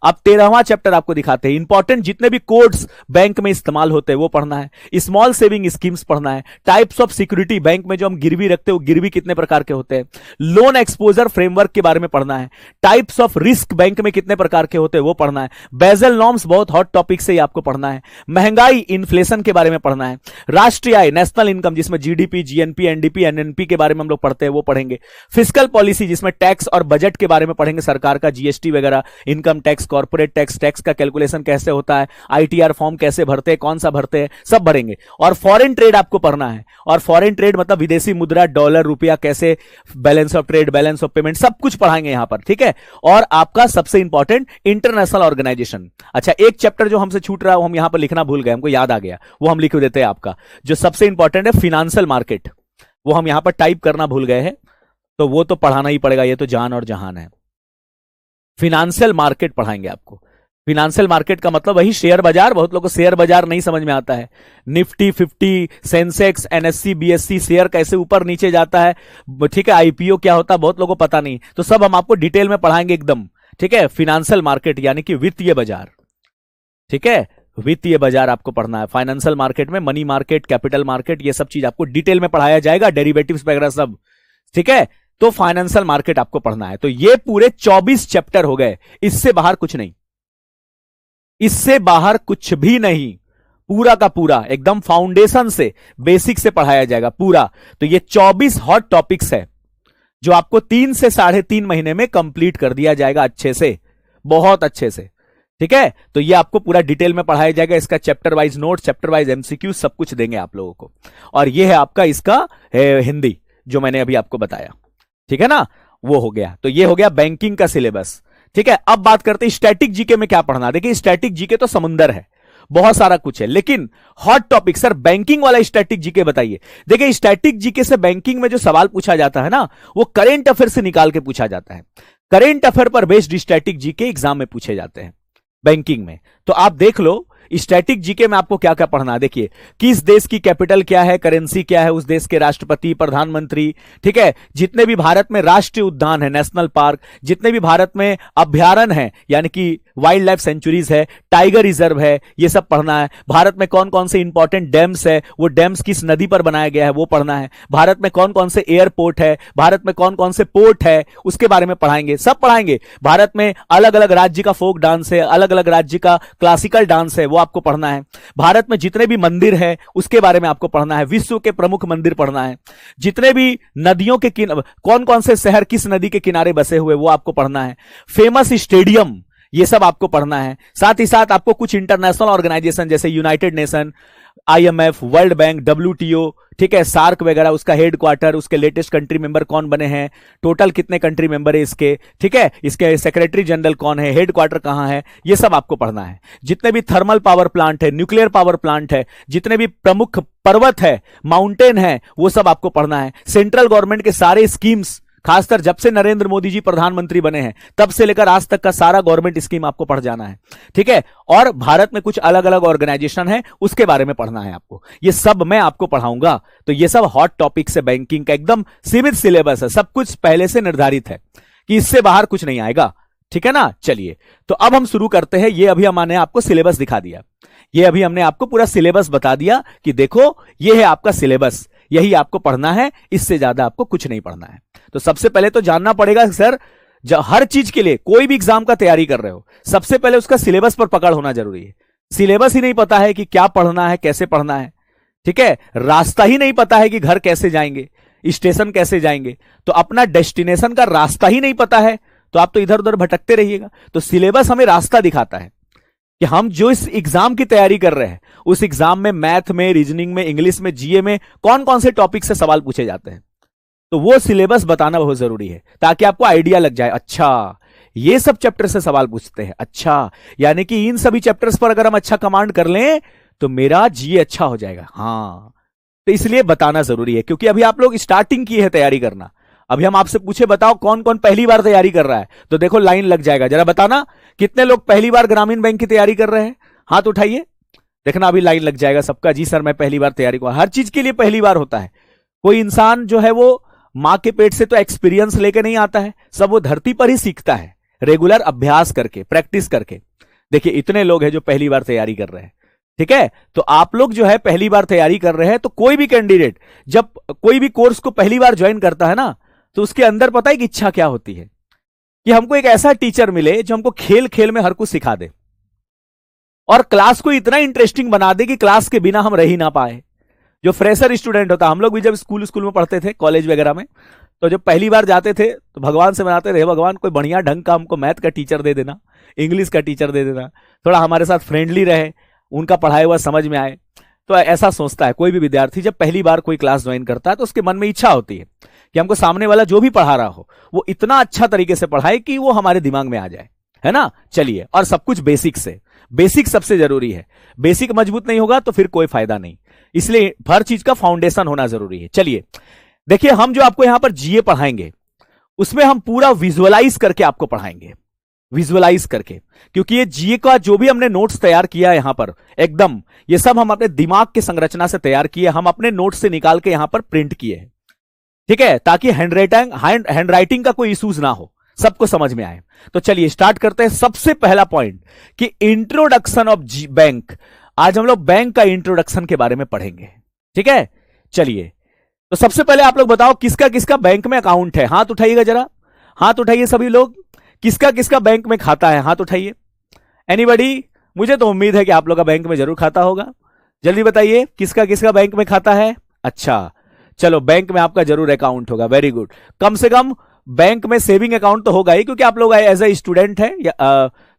अब 13वां चैप्टर आपको दिखाते हैं, इंपॉर्टेंट जितने भी कोड्स बैंक में इस्तेमाल होते हैं वो पढ़ना है, स्मॉल सेविंग स्कीम्स पढ़ना है, टाइप्स ऑफ सिक्योरिटी, बैंक में जो हम गिरवी रखते हैं वो गिरवी कितने प्रकार के होते हैं, लोन एक्सपोजर फ्रेमवर्क के बारे में पढ़ना है, टाइप्स ऑफ रिस्क बैंक में कितने प्रकार के होते हैं वो पढ़ना है, बेजल नॉर्म्स बहुत हॉट टॉपिक से ही आपको पढ़ना है, महंगाई इन्फ्लेशन के बारे में पढ़ना है, राष्ट्रीय आय नेशनल इनकम जिसमें जीडीपी, जीएनपी, एनडीपी, एनएनपी के बारे में हम लोग पढ़ते हैं वो पढ़ेंगे, फिस्कल पॉलिसी जिसमें टैक्स और बजट के बारे में पढ़ेंगे, सरकार का जीएसटी वगैरह, income tax, corporate tax, tax का कैलकुलेशन कैसे होता है, आईटीआर फॉर्म कैसे भरते हैं, कौन सा भरते हैं, सब भरेंगे। और फॉरेन ट्रेड आपको पढ़ना है, और फॉरेन ट्रेड मतलब विदेशी मुद्रा, डॉलर, रुपया कैसे, balance of trade, balance of payment, सब कुछ पढ़ाएंगे यहां पर। ठीक है, और आपका सबसे इंपॉर्टेंट इंटरनेशनल ऑर्गेनाइजेशन। अच्छा, एक चैप्टर जो हमसे छूट रहा है वो हम यहां पर लिखना भूल गए, हमको याद आ गया, वो हम लिख देते हैं। आपका जो सबसे इंपॉर्टेंट है फिनेंशियल मार्केट, वो हम यहां पर टाइप करना भूल गए हैं, तो वो तो पढ़ाना ही पड़ेगा, ये तो जान और जहान है। फिनेंशियल मार्केट पढ़ाएंगे आपको। फिनेंशियल मार्केट का मतलब वही शेयर बाजार, बहुत लोगों को शेयर बाजार नहीं समझ में आता है। Nifty 50, Sensex, NSC, BSc, share कैसे ऊपर नीचे जाता है, ठीक है, आईपीओ क्या होता है, बहुत लोगों को पता नहीं, तो सब हम आपको डिटेल में पढ़ाएंगे एकदम। ठीक है, फिनेंशियल मार्केट यानी कि वित्तीय बाजार। ठीक है, वित्तीय बाजार आपको पढ़ना है। फाइनेंशियल मार्केट में मनी मार्केट, कैपिटल मार्केट, ये सब चीज आपको डिटेल में पढ़ाया जाएगा, डेरिवेटिव्स वगैरह सब। ठीक है, तो फाइनेंशियल मार्केट आपको पढ़ना है। तो ये पूरे 24 चैप्टर हो गए, इससे बाहर कुछ नहीं, इससे बाहर कुछ भी नहीं, पूरा का पूरा एकदम फाउंडेशन से, बेसिक से पढ़ाया जाएगा पूरा। तो ये 24 हॉट टॉपिक्स है जो आपको 3 से 3.5 महीने में कंप्लीट कर दिया जाएगा अच्छे से, बहुत अच्छे से। ठीक है, तो ये आपको पूरा डिटेल में पढ़ाया जाएगा, इसका chapter wise note, chapter wise MCQ, सब कुछ देंगे आप लोगों को। और ये है आपका इसका हिंदी जो मैंने अभी आपको बताया। ठीक है ना, वो हो गया। तो ये हो गया बैंकिंग का सिलेबस। ठीक है, अब बात करते हैं स्टैटिक जीके में क्या पढ़ना। देखिए स्टैटिक जीके तो समुंदर है, बहुत सारा कुछ है, लेकिन हॉट टॉपिक सर बैंकिंग वाला स्टैटिक जीके बताइए। देखिए स्टैटिक जीके से बैंकिंग में जो सवाल पूछा जाता है ना, वो करेंट अफेयर से निकाल के पूछा जाता है। करेंट अफेयर पर बेस्ड स्टैटिक जीके एग्जाम में पूछे जाते हैं बैंकिंग में। तो आप देख लो स्टैटिक जीके में आपको क्या क्या पढ़ना है। देखिए किस देश की कैपिटल क्या है, करेंसी क्या है, उस देश के राष्ट्रपति, प्रधानमंत्री, ठीक है, जितने भी भारत में राष्ट्रीय उद्यान है, नेशनल पार्क, जितने भी भारत में अभ्यारण्य है यानी कि वाइल्ड लाइफ सेंचुरीज है, टाइगर रिजर्व है, ये सब पढ़ना है। भारत में कौन कौन से इंपॉर्टेंट डैम्स है, वो डैम्स किस नदी पर बनाया गया है वो पढ़ना है। भारत में कौन कौन से एयरपोर्ट है, भारत में कौन कौन से पोर्ट है, उसके बारे में पढ़ाएंगे, सब पढ़ाएंगे। भारत में अलग अलग राज्य का फोक डांस है, अलग अलग राज्य का क्लासिकल डांस है, वो आपको पढ़ना है। भारत में जितने भी मंदिर है उसके बारे में आपको पढ़ना है, विश्व के प्रमुख मंदिर पढ़ना है। जितने भी नदियों के कौन कौन से शहर किस नदी के किनारे बसे हुए वो आपको पढ़ना है। फेमस स्टेडियम, ये सब आपको पढ़ना है। साथ ही साथ आपको कुछ इंटरनेशनल ऑर्गेनाइजेशन जैसे United nation, IMF, world bank, WTO, ठीक है, सार्क वगैरह, उसका हेडक्वार्टर, उसके लेटेस्ट कंट्री मेंबर कौन बने हैं, टोटल कितने कंट्री मेंबर है इसके, ठीक है, इसके सेक्रेटरी जनरल कौन है, हेडक्वार्टर कहां है, ये सब आपको पढ़ना है। जितने भी थर्मल पावर प्लांट है, न्यूक्लियर पावर प्लांट है, जितने भी प्रमुख पर्वत है, माउंटेन है, वो सब आपको पढ़ना है। सेंट्रल गवर्नमेंट के सारे स्कीम्स, खासकर जब से नरेंद्र मोदी जी प्रधानमंत्री बने हैं तब से लेकर आज तक का सारा गवर्नमेंट स्कीम आपको पढ़ जाना है, ठीक है। और भारत में कुछ अलग अलग ऑर्गेनाइजेशन है उसके बारे में पढ़ना है आपको, ये सब मैं आपको पढ़ाऊंगा। तो ये सब हॉट टॉपिक से बैंकिंग का एकदम सीमित सिलेबस है, सब कुछ पहले से निर्धारित है कि इससे बाहर कुछ नहीं आएगा, ठीक है ना। चलिए तो अब हम शुरू करते हैं। ये अभी हमने आपको सिलेबस दिखा दिया, ये अभी हमने आपको पूरा सिलेबस बता दिया कि देखो ये है आपका सिलेबस, यही आपको पढ़ना है, इससे ज्यादा आपको कुछ नहीं पढ़ना है। तो सबसे पहले तो जानना पड़ेगा सर, हर चीज के लिए, कोई भी एग्जाम का तैयारी कर रहे हो, सबसे पहले उसका सिलेबस पर पकड़ होना जरूरी है। सिलेबस ही नहीं पता है कि क्या पढ़ना है, कैसे पढ़ना है, ठीक है, रास्ता ही नहीं पता है कि घर कैसे जाएंगे, स्टेशन कैसे जाएंगे, तो अपना डेस्टिनेशन का रास्ता ही नहीं पता है तो आप तो इधर उधर भटकते रहिएगा। तो सिलेबस हमें रास्ता दिखाता है कि हम जो इस एग्जाम की तैयारी कर रहे हैं उस एग्जाम में मैथ में, रीजनिंग में, इंग्लिश में, जीए में कौन कौन से टॉपिक से सवाल पूछे जाते हैं, तो वो सिलेबस बताना बहुत जरूरी है ताकि आपको आइडिया लग जाए। अच्छा ये सब चैप्टर से सवाल पूछते हैं, अच्छा यानी कि इन सभी चैप्टर्स पर अगर हम अच्छा कमांड कर लें तो मेरा जीए अच्छा हो जाएगा। हाँ तो इसलिए बताना जरूरी है, क्योंकि अभी आप लोग स्टार्टिंग की है तैयारी करना। अभी हम आपसे पूछे बताओ कौन कौन पहली बार तैयारी कर रहा है, तो देखो लाइन लग जाएगा। जरा बताना कितने लोग पहली बार ग्रामीण बैंक की तैयारी कर रहे हैं, हाथ उठाइए, देखना अभी लाइन लग जाएगा सबका। जी सर मैं पहली बार तैयारी कर, हर चीज के लिए पहली बार होता है। कोई इंसान जो है वो मां के पेट से तो एक्सपीरियंस लेके नहीं आता है, सब वो धरती पर ही सीखता है, रेगुलर अभ्यास करके, प्रैक्टिस करके। देखिए इतने लोग हैं जो पहली बार तैयारी कर रहे हैं, ठीक है। तो आप लोग जो है पहली बार तैयारी कर रहे हैं, तो कोई भी कैंडिडेट जब कोई भी कोर्स को पहली बार ज्वाइन करता है ना, तो उसके अंदर पता है कि इच्छा क्या होती है कि हमको एक ऐसा टीचर मिले जो हमको खेल खेल में हर कुछ सिखा दे और क्लास को इतना इंटरेस्टिंग बना दे कि क्लास के बिना हम रह ही ना पाए। जो फ्रेशर स्टूडेंट होता, हम लोग भी जब स्कूल में पढ़ते थे, कॉलेज वगैरह में, तो जब पहली बार जाते थे तो भगवान से मनाते थे, भगवान कोई बढ़िया ढंग का हमको मैथ का टीचर दे देना, इंग्लिश का टीचर दे देना, थोड़ा हमारे साथ फ्रेंडली रहे, उनका पढ़ाया हुआ समझ में आए। तो ऐसा सोचता है कोई भी विद्यार्थी जब पहली बार कोई क्लास ज्वाइन करता है, तो उसके मन में इच्छा होती है कि हमको सामने वाला जो भी पढ़ा रहा हो वो इतना अच्छा तरीके से पढ़ाए कि वो हमारे दिमाग में आ जाए, है ना। चलिए, और सब कुछ बेसिक से, बेसिक सबसे जरूरी है। बेसिक मजबूत नहीं होगा तो फिर कोई फायदा नहीं, इसलिए हर चीज का फाउंडेशन होना जरूरी है। चलिए देखिए, हम जो आपको यहां पर जीए पढ़ाएंगे उसमें हम पूरा विजुअलाइज करके आपको पढ़ाएंगे, विजुअलाइज करके, क्योंकि ये जीए का जो भी हमने नोट्स तैयार किया है यहां पर, एकदम ये सब हम अपने दिमाग की संरचना से तैयार किए, हम अपने नोट्स से निकाल के यहां पर प्रिंट किए हैं, ठीक है, ताकि हैंड राइटिंग का कोई इश्यूज ना हो, सबको समझ में आए। तो चलिए स्टार्ट करते हैं। सबसे पहला पॉइंट कि इंट्रोडक्शन ऑफ बैंक। आज हम लोग बैंक का इंट्रोडक्शन के बारे में पढ़ेंगे, ठीक है। चलिए तो सबसे पहले आप लोग बताओ किसका किसका बैंक में अकाउंट है, हाथ उठाइएगा जरा, हाथ उठाइए सभी लोग। किसका किसका बैंक में खाता है, हाथ उठाइए। एनीबॉडी? मुझे तो उम्मीद है कि आप लोग का बैंक में जरूर खाता होगा। जल्दी बताइए किसका किसका बैंक में खाता है। अच्छा चलो, बैंक में आपका जरूर अकाउंट होगा, वेरी गुड। कम से कम बैंक में सेविंग अकाउंट तो होगा ही, क्योंकि आप लोग एज ए स्टूडेंट है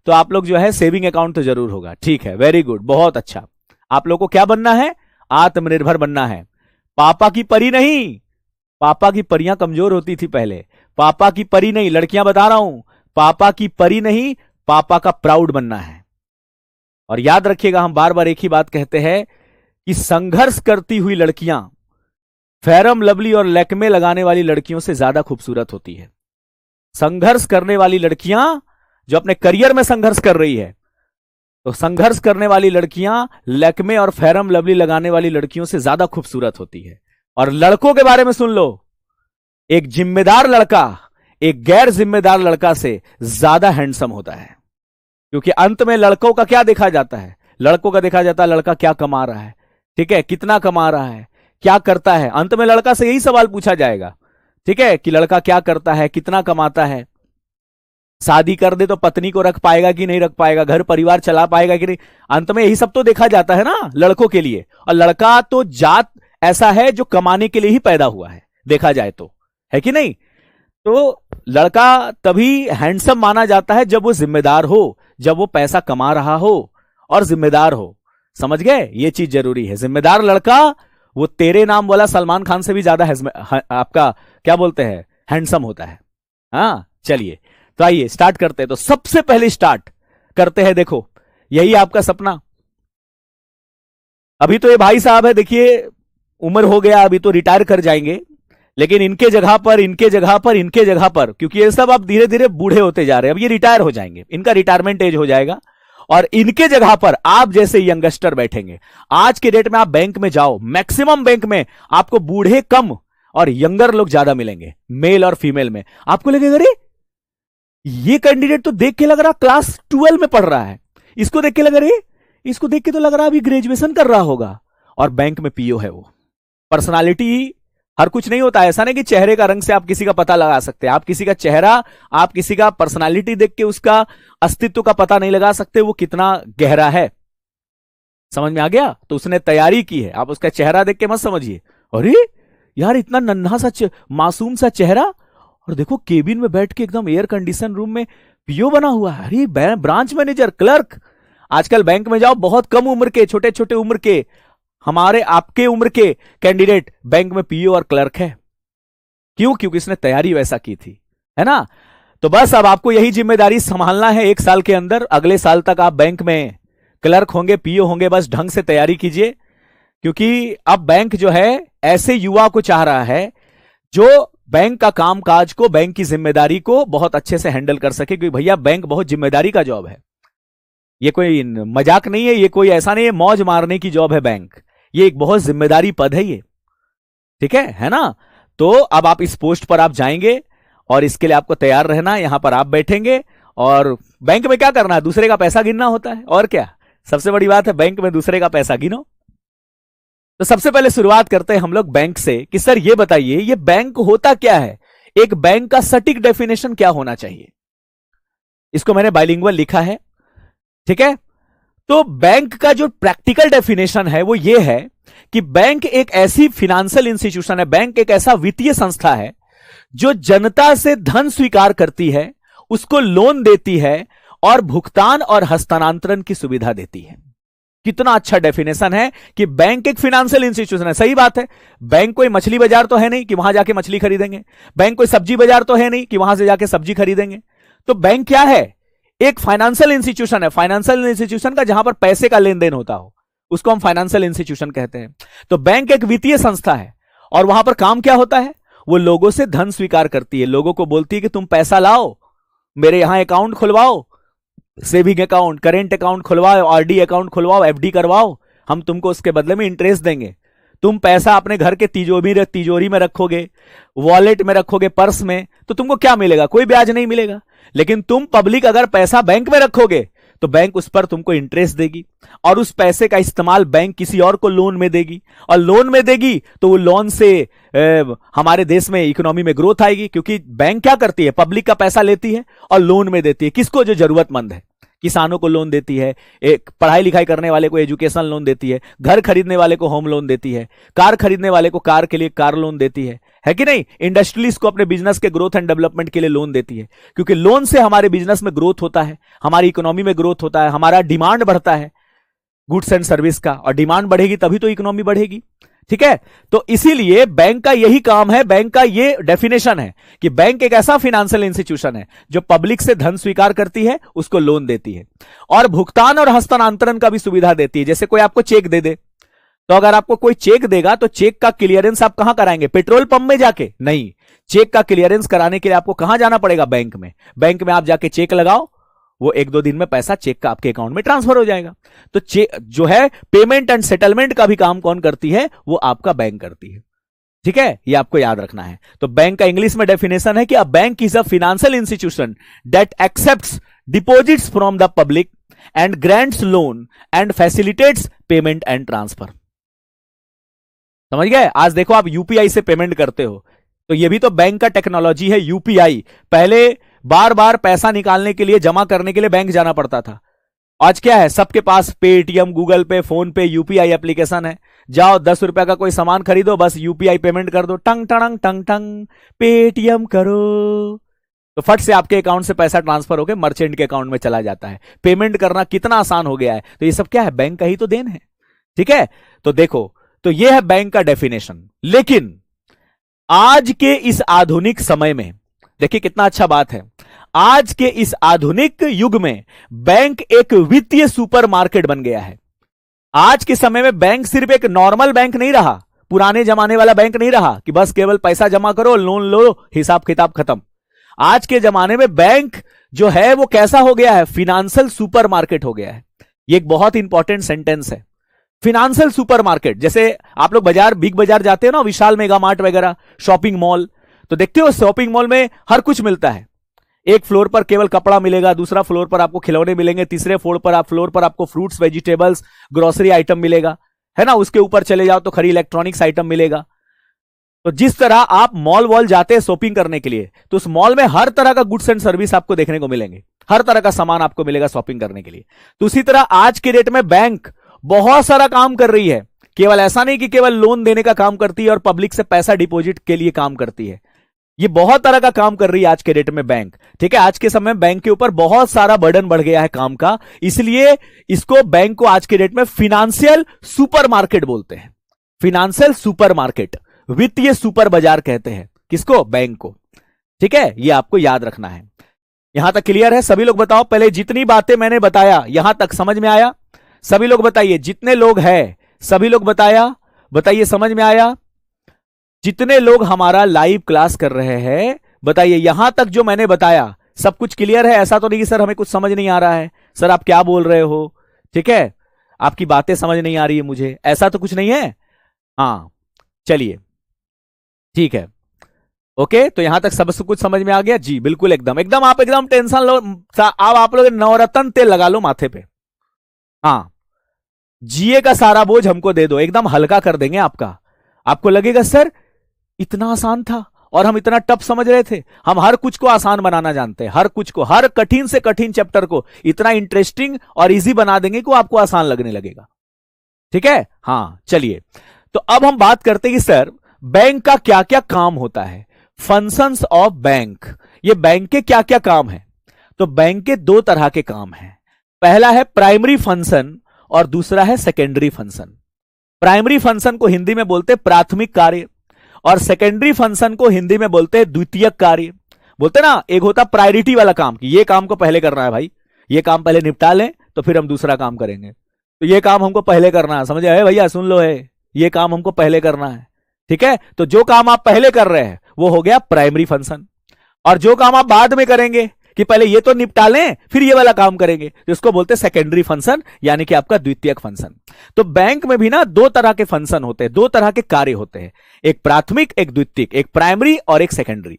तो आप लोग जो है सेविंग अकाउंट तो जरूर होगा, ठीक है, वेरी गुड, बहुत अच्छा। आप लोग को क्या बनना है, आत्मनिर्भर बनना है। पापा की परी नहीं, पापा की परियां कमजोर होती थी पहले, पापा की परी नहीं, लड़कियां बता रहा हूं, पापा की परी नहीं, पापा का प्राउड बनना है। और याद रखिएगा, हम बार बार एक ही बात कहते हैं कि संघर्ष करती हुई लड़कियां फेरम लवली और लैक्मे लगाने वाली लड़कियों से ज्यादा खूबसूरत होती है। संघर्ष करने वाली लड़कियां जो अपने करियर में संघर्ष कर रही है, तो संघर्ष करने वाली लड़कियां लैक्मे और फेरम लवली लगाने वाली लड़कियों से ज्यादा खूबसूरत होती है। और लड़कों के बारे में सुन लो, एक जिम्मेदार लड़का एक गैर जिम्मेदार लड़का से ज्यादा हैंडसम होता है, क्योंकि अंत में लड़कों का क्या देखा जाता है? लड़कों का देखा जाता है लड़का क्या कमा रहा है, ठीक है, कितना कमा रहा है, क्या करता है। अंत में लड़का से यही सवाल पूछा जाएगा, ठीक है, कि लड़का क्या करता है, कितना कमाता है, शादी कर दे तो पत्नी को रख पाएगा कि नहीं रख पाएगा, घर परिवार चला पाएगा कि नहीं। अंत में यही सब तो देखा जाता है ना लड़कों के लिए। और लड़का तो जात ऐसा है जो कमाने के लिए ही पैदा हुआ है, देखा जाए तो, है कि नहीं। तो लड़का तभी हैंडसम माना जाता है जब वो जिम्मेदार हो, जब वो पैसा कमा रहा हो और जिम्मेदार हो। समझ गए, ये चीज जरूरी है। जिम्मेदार लड़का वो तेरे नाम वाला सलमान खान से भी ज्यादा आपका क्या बोलते हैं, हैंडसम होता है। हाँ चलिए, तो आइए स्टार्ट करते हैं। तो सबसे पहले स्टार्ट करते हैं, देखो यही आपका सपना। अभी तो ये भाई साहब है, देखिए उम्र हो गया, अभी तो रिटायर कर जाएंगे, लेकिन इनके जगह पर इनके जगह पर इनके जगह पर, क्योंकि ये सब अब धीरे धीरे बूढ़े होते जा रहे हैं, अब ये रिटायर हो जाएंगे, इनका रिटायरमेंट एज हो जाएगा, और इनके जगह पर आप जैसे यंगस्टर बैठेंगे। आज के डेट में आप बैंक में जाओ, मैक्सिमम बैंक में आपको बूढ़े कम और यंगर लोग ज्यादा मिलेंगे, मेल और फीमेल में। आपको लगेगा अरे ये कैंडिडेट तो देख के लग रहा क्लास 12 में पढ़ रहा है, इसको देख के लग रहा है, इसको देख के तो लग रहा अभी ग्रेजुएशन कर रहा होगा, और बैंक में पीओ है वो। पर्सनालिटी हर कुछ नहीं होता है, ऐसा नहीं कि चेहरे का रंग से आप किसी का पता लगा सकते हैं। आप किसी का चेहरा, आप किसी का पर्सनालिटी देख के उसका अस्तित्व का पता नहीं लगा सकते, वो कितना गहरा है। समझ में आ गया? तो उसने तैयारी की है, आप उसका चेहरा देख के मत समझिए अरे यार इतना नन्हा सा मासूम सा चेहरा, और देखो केबिन में बैठ के एकदम एयर कंडीशन रूम में पीओ बना हुआ है, अरे ब्रांच मैनेजर, क्लर्क। आजकल बैंक में जाओ, बहुत कम उम्र के, छोटे छोटे उम्र के, हमारे आपके उम्र के कैंडिडेट बैंक में पीओ और क्लर्क है। क्यों? क्योंकि इसने तैयारी वैसा की थी, है ना। तो बस अब आपको यही जिम्मेदारी संभालना है 1 साल के अंदर। अगले साल तक आप बैंक में क्लर्क होंगे, पीओ होंगे, बस ढंग से तैयारी कीजिए, क्योंकि अब बैंक जो है ऐसे युवा को चाह रहा है जो बैंक का कामकाज को, बैंक की जिम्मेदारी को बहुत अच्छे से हैंडल कर सके। क्योंकि भैया बैंक बहुत जिम्मेदारी का जॉब है, ये कोई मजाक नहीं है, ये कोई ऐसा नहीं है मौज मारने की जॉब है बैंक, ये एक बहुत जिम्मेदारी पद है ये, ठीक है ना। तो अब आप इस पोस्ट पर आप जाएंगे और इसके लिए आपको तैयार रहना है। यहां पर आप बैठेंगे और बैंक में क्या करना है, दूसरे का पैसा गिनना होता है, और क्या सबसे बड़ी बात है, बैंक में दूसरे का पैसा गिनो। तो सबसे पहले शुरुआत करते हैं हम लोग बैंक से कि सर ये बताइए ये बैंक होता क्या है, एक बैंक का सटीक डेफिनेशन क्या होना चाहिए। इसको मैंने बाइलिंगुअल लिखा है, ठीक है। तो बैंक का जो प्रैक्टिकल डेफिनेशन है वो ये है कि बैंक एक ऐसी फाइनेंशियल इंस्टीट्यूशन है, बैंक एक ऐसा वित्तीय संस्था है जो जनता से धन स्वीकार करती है, उसको लोन देती है और भुगतान और हस्तांतरण की सुविधा देती है। कितना अच्छा डेफिनेशन है कि बैंक एक फाइनेंशियल इंस्टीट्यूशन है। सही बात है, बैंक कोई मछली बाजार तो है नहीं कि वहां जाके मछली खरीदेंगे, बैंक कोई सब्जी बाजार तो है नहीं कि वहां से जाके सब्जी खरीदेंगे। तो बैंक क्या है, एक फाइनेंशियल इंस्टीट्यूशन है। फाइनेंशियल इंस्टीट्यूशन का जहां पर पैसे का लेन देन होता हो उसको हम फाइनेंशियल इंस्टीट्यूशन कहते हैं। तो बैंक एक वित्तीय संस्था है और वहां पर काम क्या होता है, वो लोगों से धन स्वीकार करती है, लोगों को बोलती है कि तुम पैसा लाओ, मेरे यहां अकाउंट खुलवाओ, सेविंग अकाउंट, करेंट अकाउंट खुलवाओ, आरडी अकाउंट खुलवाओ, एफडी करवाओ, हम तुमको उसके बदले में इंटरेस्ट देंगे। तुम पैसा अपने घर के तिजोरी में रखोगे, वॉलेट में रखोगे, पर्स में, तो तुमको क्या मिलेगा, कोई ब्याज नहीं मिलेगा। लेकिन तुम पब्लिक अगर पैसा बैंक में रखोगे तो बैंक उस पर तुमको इंटरेस्ट देगी और उस पैसे का इस्तेमाल बैंक किसी और को लोन में देगी, और लोन में देगी तो वो लोन से हमारे देश में इकोनॉमी में ग्रोथ आएगी। क्योंकि बैंक क्या करती है, पब्लिक का पैसा लेती है और लोन में देती है किसको, जो जरूरतमंद है। किसानों को लोन देती है, एक पढ़ाई लिखाई करने वाले को एजुकेशन लोन देती है, घर खरीदने वाले को होम लोन देती है, कार खरीदने वाले को कार के लिए कार लोन देती है कि नहीं। इंडस्ट्रीज को अपने बिजनेस के ग्रोथ एंड डेवलपमेंट के लिए लोन देती है, क्योंकि लोन से हमारे बिजनेस में ग्रोथ होता है, हमारी इकोनॉमी में ग्रोथ होता है, हमारा डिमांड बढ़ता है गुड्स एंड सर्विस का, और डिमांड बढ़ेगी तभी तो इकोनॉमी बढ़ेगी, ठीक है। तो इसीलिए बैंक का यही काम है, बैंक का ये डेफिनेशन है कि बैंक एक ऐसा फाइनेंशियल इंस्टीट्यूशन है जो पब्लिक से धन स्वीकार करती है, उसको लोन देती है और भुगतान और हस्तांतरण का भी सुविधा देती है। जैसे कोई आपको चेक दे दे, तो अगर आपको कोई चेक देगा तो चेक का क्लियरेंस आप कहां कराएंगे? पेट्रोल पंप में जाके नहीं, चेक का क्लियरेंस कराने के लिए आपको कहां जाना पड़ेगा? बैंक में। बैंक में आप जाके चेक लगाओ, वो 1-2 दिन में पैसा चेक का आपके अकाउंट में ट्रांसफर हो जाएगा। तो चेक जो है पेमेंट एंड सेटलमेंट का भी काम कौन करती है? वो आपका बैंक करती है। ठीक है, ये आपको याद रखना है। तो बैंक का इंग्लिश में डेफिनेशन है कि a bank is a financial institution that accepts deposits from the public and grants loan and facilitates payment and transfer. समझ गए? आज देखो आप यूपीआई से पेमेंट करते हो, तो ये भी तो बैंक का टेक्नोलॉजी है। यूपीआई पहले बार बार पैसा निकालने के लिए, जमा करने के लिए बैंक जाना पड़ता था। आज क्या है? सबके पास पेटीएम, गूगल पे, फोन पे, यूपीआई एप्लीकेशन है। जाओ 10 रुपए का कोई सामान खरीदो, बस यूपीआई पेमेंट कर दो, टंग टंग टंग टंग, पेटीएम करो, तो फट से आपके अकाउंट से पैसा ट्रांसफर होकर मर्चेंट के अकाउंट में चला जाता है। पेमेंट करना कितना आसान हो गया है। तो ये सब क्या है? बैंक का ही तो देन है। ठीक है, तो देखो, तो ये है बैंक का डेफिनेशन। लेकिन आज के इस आधुनिक समय में देखिए कितना अच्छा बात है, आज के इस आधुनिक युग में बैंक एक वित्तीय सुपरमार्केट बन गया है। आज के समय में बैंक सिर्फ एक नॉर्मल बैंक नहीं रहा, पुराने जमाने वाला बैंक नहीं रहा कि बस केवल पैसा जमा करो, लोन लो, हिसाब किताब खत्म। आज के जमाने में बैंक जो है वो कैसा हो गया है? फिनेंशियल सुपरमार्केट हो गया है। ये एक बहुत इंपॉर्टेंट सेंटेंस है, फिनेंशियल सुपरमार्केट। जैसे आप लोग बाजार, बिग बाजार जाते हो ना, विशाल मेगा मार्ट वगैरह, शॉपिंग मॉल, तो देखते हो शॉपिंग मॉल में हर कुछ मिलता है। एक फ्लोर पर केवल कपड़ा मिलेगा, दूसरा फ्लोर पर आपको खिलौने मिलेंगे, तीसरे फ्लोर पर आपको फ्रूट्स, वेजिटेबल्स, ग्रोसरी आइटम मिलेगा, है ना। उसके ऊपर चले जाओ तो खरी इलेक्ट्रॉनिक्स आइटम मिलेगा। तो जिस तरह आप मॉल वॉल जाते हैं शॉपिंग करने के लिए, तो उस मॉल में हर तरह का गुड्स एंड सर्विस आपको देखने को मिलेंगे, हर तरह का सामान आपको मिलेगा शॉपिंग करने के लिए। तो उसी तरह आज के डेट में बैंक बहुत सारा काम कर रही है। केवल ऐसा नहीं कि केवल लोन देने का काम करती है और पब्लिक से पैसा डिपॉजिट के लिए काम करती है, ये बहुत तरह का काम कर रही है आज के डेट में बैंक। ठीक है, आज के समय में बैंक के ऊपर बहुत सारा बर्डन बढ़ गया है काम का, इसलिए इसको, बैंक को आज के डेट में फिनेंशियल सुपरमार्केट बोलते हैं। फिनेंशियल सुपरमार्केट, वित्तीय सुपर बाजार कहते हैं किसको? बैंक को। ठीक है, ये आपको याद रखना है। यहां तक क्लियर है? सभी लोग बताओ, पहले जितनी बातें मैंने बताया यहां तक समझ में आया? सभी लोग बताइए, जितने लोग हैं सभी लोग बताइए समझ में आया? जितने लोग हमारा लाइव क्लास कर रहे हैं बताइए, यहां तक जो मैंने बताया सब कुछ क्लियर है? ऐसा तो नहीं कि सर हमें कुछ समझ नहीं आ रहा है, सर आप क्या बोल रहे हो, ठीक है, आपकी बातें समझ नहीं आ रही है मुझे, ऐसा तो कुछ नहीं है? हाँ चलिए ठीक है, ओके। तो यहां तक सब कुछ समझ में आ गया जी? बिल्कुल, एकदम आप एकदम टेंशन लो, अब आप लोग नवरत्न तेल लगा लो माथे पे। हाँ, जीए का सारा बोझ हमको दे दो, एकदम हल्का कर देंगे आपका। आपको लगेगा सर इतना आसान था और हम इतना टफ समझ रहे थे। हम हर कुछ को आसान बनाना जानते हैं, हर कुछ को, हर कठिन से कठिन चैप्टर को इतना इंटरेस्टिंग और इजी बना देंगे कि आपको आसान लगने लगेगा। ठीक है, हाँ चलिए। तो अब हम बात करते हैं कि सर बैंक का क्या क्या काम होता है, फंक्शंस ऑफ बैंक। ये बैंक के क्या क्या काम है? तो बैंक के 2 तरह के काम हैं। पहला है प्राइमरी फंक्शन और दूसरा है सेकेंडरी फंक्शन। प्राइमरी फंक्शन को हिंदी में बोलते हैं प्राथमिक कार्य और सेकेंडरी फंक्शन को हिंदी में बोलते हैं द्वितीयक कार्य। बोलते ना, एक होता प्रायोरिटी वाला काम कि ये काम को पहले करना है भाई, ये काम पहले निपटा लें तो फिर हम दूसरा काम करेंगे। तो ये काम हमको पहले करना है, समझे है भैया, सुन लो, है ये काम हमको पहले करना है। ठीक है, तो जो काम आप पहले कर रहे हैं वो हो गया प्राइमरी फंक्शन, और जो काम आप बाद में करेंगे कि पहले ये तो निपटा लें फिर ये वाला काम करेंगे, तो इसको बोलते हैं सेकेंडरी फंक्शन, यानी कि आपका द्वितीयक फंक्शन। तो बैंक में भी ना 2 तरह के फंक्शन होते हैं, 2 तरह के कार्य होते हैं, एक प्राथमिक एक द्वितीयक, एक प्राइमरी और एक सेकेंडरी।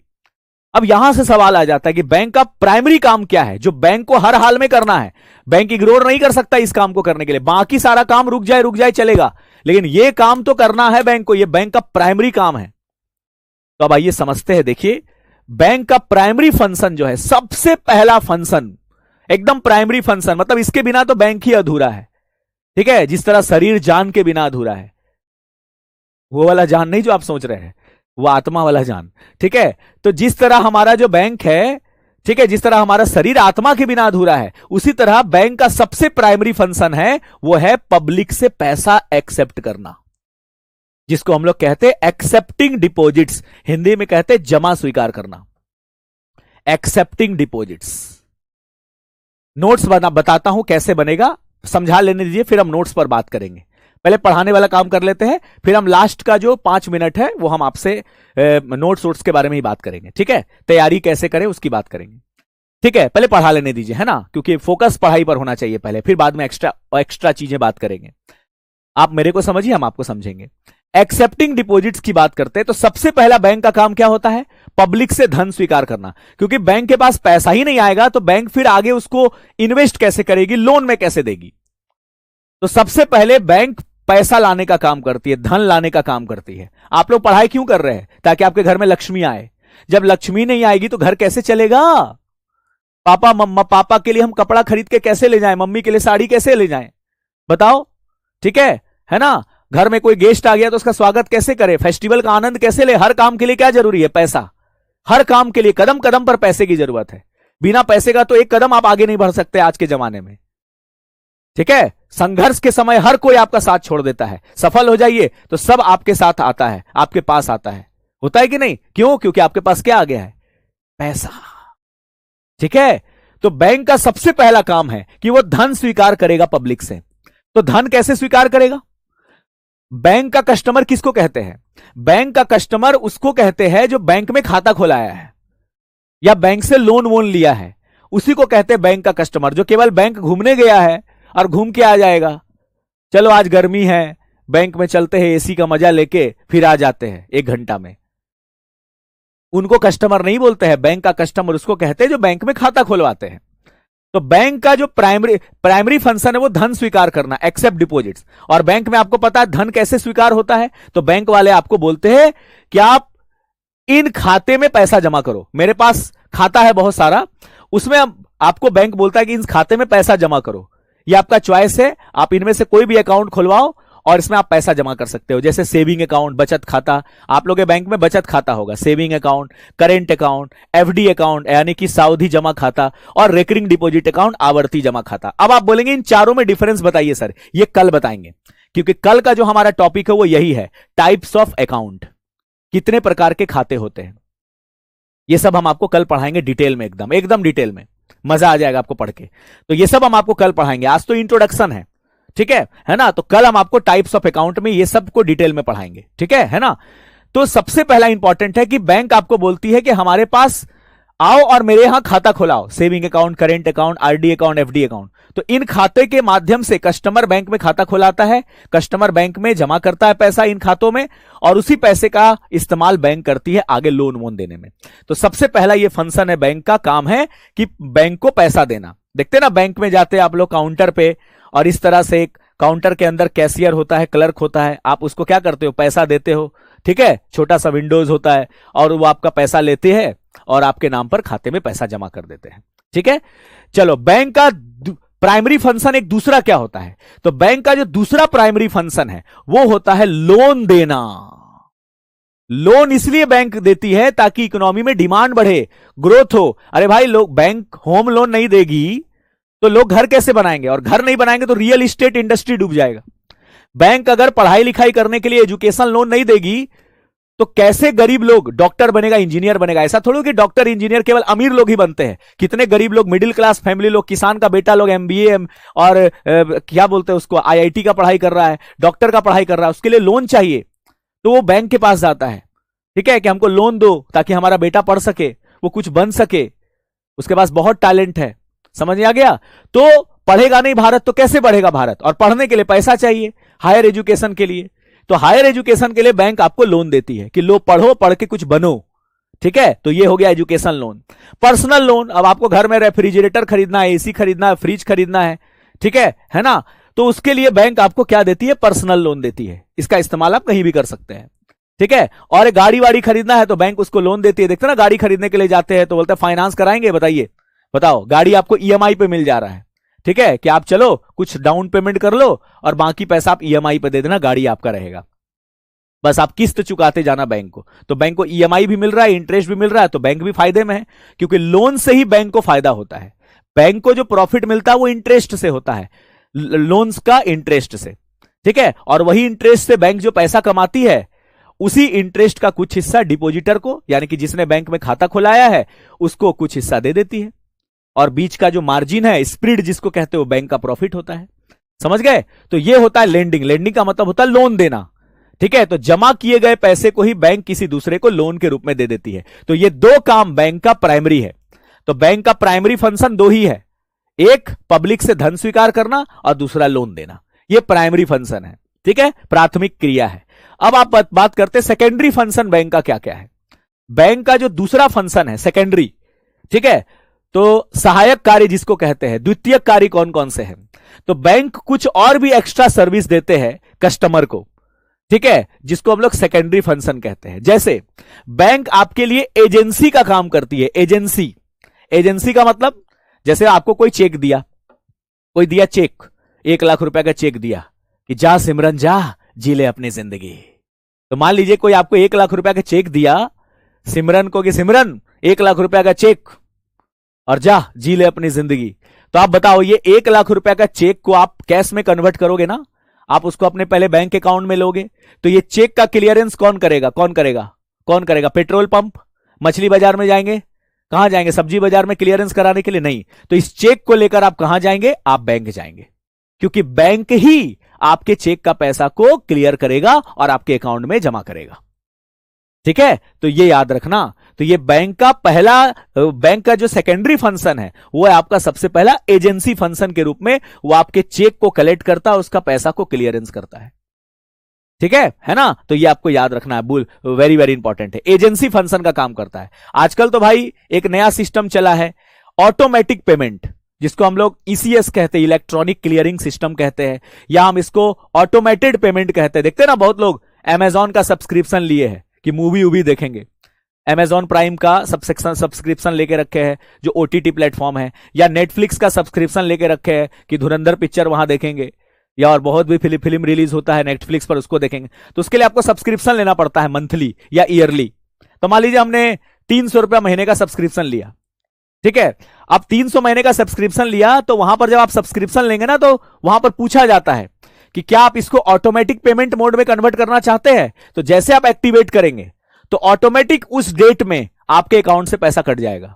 अब यहां से सवाल आ जाता है कि बैंक का प्राइमरी काम क्या है, जो बैंक को हर हाल में करना है। बैंक इग्नोर नहीं कर सकता इस काम को करने के लिए, बाकी सारा काम रुक जाए चलेगा, लेकिन यह काम तो करना है बैंक को, यह बैंक का प्राइमरी काम है। तो अब आइए समझते हैं। देखिए, बैंक का प्राइमरी फंक्शन जो है, सबसे पहला फंक्शन एकदम प्राइमरी फंक्शन, मतलब इसके बिना तो बैंक ही अधूरा है। ठीक है, जिस तरह शरीर जान के बिना अधूरा है, वो वाला जान नहीं जो आप सोच रहे हैं, वो आत्मा वाला जान। ठीक है, तो जिस तरह हमारा जो बैंक है, ठीक है, जिस तरह हमारा शरीर आत्मा के बिना अधूरा है, उसी तरह बैंक का सबसे प्राइमरी फंक्शन है वो है पब्लिक से पैसा एक्सेप्ट करना। जिसको हम लोग कहते हैं एक्सेप्टिंग डिपॉजिट्स, हिंदी में कहते हैं जमा स्वीकार करना, एक्सेप्टिंग डिपॉजिट्स। नोट्स बताता हूं कैसे बनेगा, समझा लेने दीजिए, फिर हम नोट्स पर बात करेंगे। पहले पढ़ाने वाला काम कर लेते हैं, फिर हम लास्ट का जो 5 मिनट है वो हम आपसे नोट्स के बारे में ही बात करेंगे, ठीक है। तैयारी कैसे करें उसकी बात करेंगे, ठीक है। पहले पढ़ा लेने दीजिए, है ना, क्योंकि फोकस पढ़ाई पर होना चाहिए पहले, फिर बाद में एक्स्ट्रा चीजें बात करेंगे। आप मेरे को समझिए, हम आपको समझेंगे। एक्सेप्टिंग डिपॉजिट्स की बात करते हैं तो सबसे पहला बैंक का काम क्या होता है? पब्लिक से धन स्वीकार करना, क्योंकि बैंक के पास पैसा ही नहीं आएगा तो बैंक फिर आगे उसको इन्वेस्ट कैसे करेगी, लोन में कैसे देगी। तो सबसे पहले बैंक पैसा लाने का काम करती है, धन लाने का काम करती है। आप लोग पढ़ाई क्यों कर रहे हैं? ताकि आपके घर में लक्ष्मी आए। जब लक्ष्मी नहीं आएगी तो घर कैसे चलेगा? पापा के लिए हम कपड़ा खरीद के कैसे ले जाएं, मम्मी के लिए साड़ी कैसे ले जाएं, बताओ, ठीक है ना। घर में कोई गेस्ट आ गया तो उसका स्वागत कैसे करें, फेस्टिवल का आनंद कैसे ले। हर काम के लिए क्या जरूरी है? पैसा। हर काम के लिए कदम कदम पर पैसे की जरूरत है। बिना पैसे का तो एक कदम आप आगे नहीं बढ़ सकते आज के जमाने में, ठीक है। संघर्ष के समय हर कोई आपका साथ छोड़ देता है। सफल हो जाइए तो सब आपके साथ आता है, आपके पास आता है, होता है कि नहीं? क्यों? क्योंकि आपके पास क्या आ गया है? पैसा, ठीक है। तो बैंक का सबसे पहला काम है कि वो धन स्वीकार करेगा पब्लिक से। तो धन कैसे स्वीकार करेगा? बैंक का कस्टमर किसको कहते हैं? बैंक का कस्टमर उसको कहते हैं जो बैंक में खाता खोलाया है या बैंक से लोन वोन लिया है, उसी को कहते हैं बैंक का कस्टमर। जो केवल बैंक घूमने गया है और घूम के आ जाएगा, चलो आज गर्मी है बैंक में चलते हैं, एसी का मजा लेके फिर आ जाते हैं 1 घंटा में, उनको कस्टमर नहीं बोलते हैं। बैंक का कस्टमर उसको कहते हैं जो बैंक में खाता खुलवाते हैं। तो बैंक का जो प्राइमरी फंक्शन है वो धन स्वीकार करना, एक्सेप्ट डिपॉजिट्स। और बैंक में आपको पता है धन कैसे स्वीकार होता है? तो बैंक वाले आपको बोलते हैं कि आप इन खाते में पैसा जमा करो। मेरे पास खाता है बहुत सारा, उसमें आपको बैंक बोलता है कि इन खाते में पैसा जमा करो। ये आपका चॉइस है, आप इनमें से कोई भी अकाउंट खुलवाओ और इसमें आप पैसा जमा कर सकते हो। जैसे सेविंग अकाउंट, बचत खाता, आप लोगों के बैंक में बचत खाता होगा, saving account, current account, FD account यानी कि सावधि जमा खाता, और रेकरिंग डिपॉजिट अकाउंट, आवर्ती जमा खाता। अब आप बोलेंगे इन चारों में डिफरेंस बताइए सर। ये कल बताएंगे, क्योंकि कल का जो हमारा टॉपिक है वो यही है, टाइप्स ऑफ अकाउंट, कितने प्रकार के खाते होते हैं। ये सब हम आपको कल पढ़ाएंगे डिटेल में, एकदम डिटेल में, मजा आ जाएगा आपको पढ़ के। तो ये सब हम आपको कल पढ़ाएंगे, आज तो इंट्रोडक्शन है, ठीक है ना। तो कल हम आपको टाइप्स ऑफ अकाउंट में ये सब को डिटेल में पढ़ाएंगे, ठीक है ना। तो सबसे पहला इंपॉर्टेंट है कि बैंक आपको बोलती है कि हमारे पास आओ और मेरे यहां खाता खुलाओ, saving account, current account, RD account, FD account. तो इन खाते के माध्यम से कस्टमर बैंक में खाता खुलाता है, कस्टमर बैंक में जमा करता है पैसा इन खातों में, और उसी पैसे का इस्तेमाल बैंक करती है आगे लोन वोन देने में। तो सबसे पहला ये फंक्शन है, बैंक का काम है कि बैंक को पैसा देना। देखते ना बैंक में जाते हैं आप लोग काउंटर पे, और इस तरह से एक काउंटर के अंदर कैशियर होता है, क्लर्क होता है, आप उसको क्या करते हो? पैसा देते हो, ठीक है। छोटा सा विंडोज होता है और वो आपका पैसा लेते हैं और आपके नाम पर खाते में पैसा जमा कर देते हैं, ठीक है। चलो, बैंक का प्राइमरी फंक्शन एक दूसरा क्या होता है? तो बैंक का जो दूसरा प्राइमरी फंक्शन है वो होता है लोन देना। लोन इसलिए बैंक देती है ताकि इकोनॉमी में डिमांड बढ़े, ग्रोथ हो। अरे भाई, लोग बैंक होम लोन नहीं देगी तो लोग घर कैसे बनाएंगे, और घर नहीं बनाएंगे तो रियल एस्टेट इंडस्ट्री डूब जाएगा। बैंक अगर पढ़ाई लिखाई करने के लिए एजुकेशन लोन नहीं देगी तो कैसे गरीब लोग डॉक्टर बनेगा, इंजीनियर बनेगा? ऐसा थोड़ा कि डॉक्टर इंजीनियर केवल अमीर लोग ही बनते हैं। कितने गरीब लोग, मिडिल क्लास फैमिली लोग, किसान का बेटा लोग एमबीए और क्या बोलते हैं उसको, आईआईटी का पढ़ाई कर रहा है, डॉक्टर का पढ़ाई कर रहा है, उसके लिए लोन चाहिए तो वो बैंक के पास जाता है, ठीक है, कि हमको लोन दो ताकि हमारा बेटा पढ़ सके, वो कुछ बन सके, उसके पास बहुत टैलेंट है। समझ में आ गया? तो पढ़ेगा नहीं भारत तो कैसे बढ़ेगा भारत? और पढ़ने के लिए पैसा चाहिए, हायर एजुकेशन के लिए। तो हायर एजुकेशन के लिए बैंक आपको लोन देती है कि लो पढ़ो, पढ़ के कुछ बनो, ठीक है। तो ये हो गया एजुकेशन लोन। पर्सनल लोन, अब आपको घर में रेफ्रिजरेटर खरीदना है, एसी खरीदना है, फ्रिज खरीदना है, ठीक है ना। तो उसके लिए बैंक आपको क्या देती है? पर्सनल लोन देती है। इसका इस्तेमाल आप कहीं भी कर सकते हैं, ठीक है। और गाड़ी वाड़ी खरीदना है तो बैंक उसको लोन देती है। देखते ना, गाड़ी खरीदने के लिए जाते हैं तो बोलते हैं फाइनेंस कराएंगे, बताइए, बताओ, गाड़ी आपको ईएमआई पे मिल जा रहा है, ठीक है, कि आप चलो कुछ डाउन पेमेंट कर लो और बाकी पैसा आप ईएमआई पे दे देना, गाड़ी आपका रहेगा। बस आप किस्त चुकाते जाना बैंक को। तो बैंक को ईएमआई भी मिल रहा है, इंटरेस्ट भी मिल रहा है, तो बैंक भी फायदे में है, क्योंकि लोन से ही बैंक को फायदा होता है। बैंक को जो प्रॉफिट मिलता है वो इंटरेस्ट से होता है, लोन्स का इंटरेस्ट से, ठीक है, और वही इंटरेस्ट से बैंक जो पैसा कमाती है, उसी इंटरेस्ट का कुछ हिस्सा डिपॉजिटर को, यानी कि जिसने बैंक में खाता खुलाया है, उसको कुछ हिस्सा दे देती है, और बीच का जो मार्जिन है, स्प्रेड जिसको कहते हो, बैंक का प्रॉफिट होता है। समझ गए? तो ये होता है लेंडिंग। लेंडिंग का मतलब होता है लोन देना। ठीक है, तो जमा किए गए पैसे को ही बैंक किसी दूसरे को लोन के रूप में दे देती है। तो ये दो काम बैंक का प्राइमरी है। तो बैंक का प्राइमरी फंक्शन दो ही है, एक पब्लिक से धन स्वीकार करना और दूसरा लोन देना। ये प्राइमरी फंक्शन है। ठीक है, प्राथमिक क्रिया है। अब आप बात करते हैं सेकेंडरी फंक्शन बैंक का क्या क्या है। बैंक का जो दूसरा फंक्शन है सेकेंडरी, ठीक है, तो सहायक कार्य जिसको कहते हैं, द्वितीयक कार्य कौन कौन से हैं? तो बैंक कुछ और भी एक्स्ट्रा सर्विस देते हैं कस्टमर को, ठीक है, जिसको हम लोग सेकेंडरी फंक्शन कहते हैं। जैसे बैंक आपके लिए एजेंसी का काम करती है। एजेंसी, एजेंसी का मतलब जैसे आपको कोई चेक दिया, कोई दिया चेक, 1 लाख रुपए का चेक दिया कि जा सिमरन जा, जी ले अपनी जिंदगी। तो मान लीजिए कोई आपको 1 लाख रुपए का चेक दिया सिमरन को कि सिमरन 1 लाख रुपए का चेक और जा जी ले अपनी जिंदगी। तो आप बताओ, ये 1 लाख रुपए का चेक को आप कैश में कन्वर्ट करोगे ना, आप उसको अपने पहले बैंक अकाउंट में लोगे, तो ये चेक का क्लियरेंस कौन करेगा? कौन करेगा? कौन करेगा? पेट्रोल पंप, मछली बाजार में जाएंगे? कहां जाएंगे? सब्जी बाजार में क्लियरेंस कराने के लिए नहीं। तो इस चेक को लेकर आप कहां जाएंगे? आप बैंक जाएंगे, क्योंकि बैंक ही आपके चेक का पैसा को क्लियर करेगा और आपके अकाउंट में जमा करेगा। ठीक है, तो ये याद रखना। तो ये बैंक का पहला, बैंक का जो सेकेंडरी फंक्शन है वो है आपका सबसे पहला एजेंसी फंक्शन के रूप में, वो आपके चेक को कलेक्ट करता है, उसका पैसा को क्लियरेंस करता है। ठीक है ना? तो ये आपको याद रखना है, वेरी वेरी इंपॉर्टेंट है। एजेंसी फंक्शन का काम करता है। आजकल तो भाई एक नया सिस्टम चला है, ऑटोमेटिक पेमेंट, जिसको हम लोग ईसीएस कहते हैं, इलेक्ट्रॉनिक क्लियरिंग सिस्टम कहते हैं, या हम इसको ऑटोमेटेड पेमेंट कहते हैं। देखते हैं ना, बहुत लोग अमेजॉन का सब्सक्रिप्शन लिए हैं कि मूवी उवी देखेंगे, अमेजॉन प्राइम का सब्सक्रिप्शन लेके रखे हैं जो ओटीटी प्लेटफॉर्म है, या नेटफ्लिक्स का सब्सक्रिप्शन लेके रखे हैं कि धुरंधर पिक्चर वहां देखेंगे, या और बहुत भी फिल्म रिलीज होता है नेटफ्लिक्स पर, उसको देखेंगे। तो उसके लिए आपको सब्सक्रिप्शन लेना पड़ता है, मंथली या ईयरली। तो मान लीजिए हमने 300 रुपया महीने का सब्सक्रिप्शन लिया, ठीक है। अब 300 महीने का सब्सक्रिप्शन लिया, तो वहां पर जब आप सब्सक्रिप्शन लेंगे ना, तो वहां पर पूछा जाता है कि क्या आप इसको ऑटोमेटिक पेमेंट मोड में कन्वर्ट करना चाहते हैं। तो जैसे आप एक्टिवेट करेंगे तो ऑटोमेटिक उस डेट में आपके अकाउंट से पैसा कट जाएगा।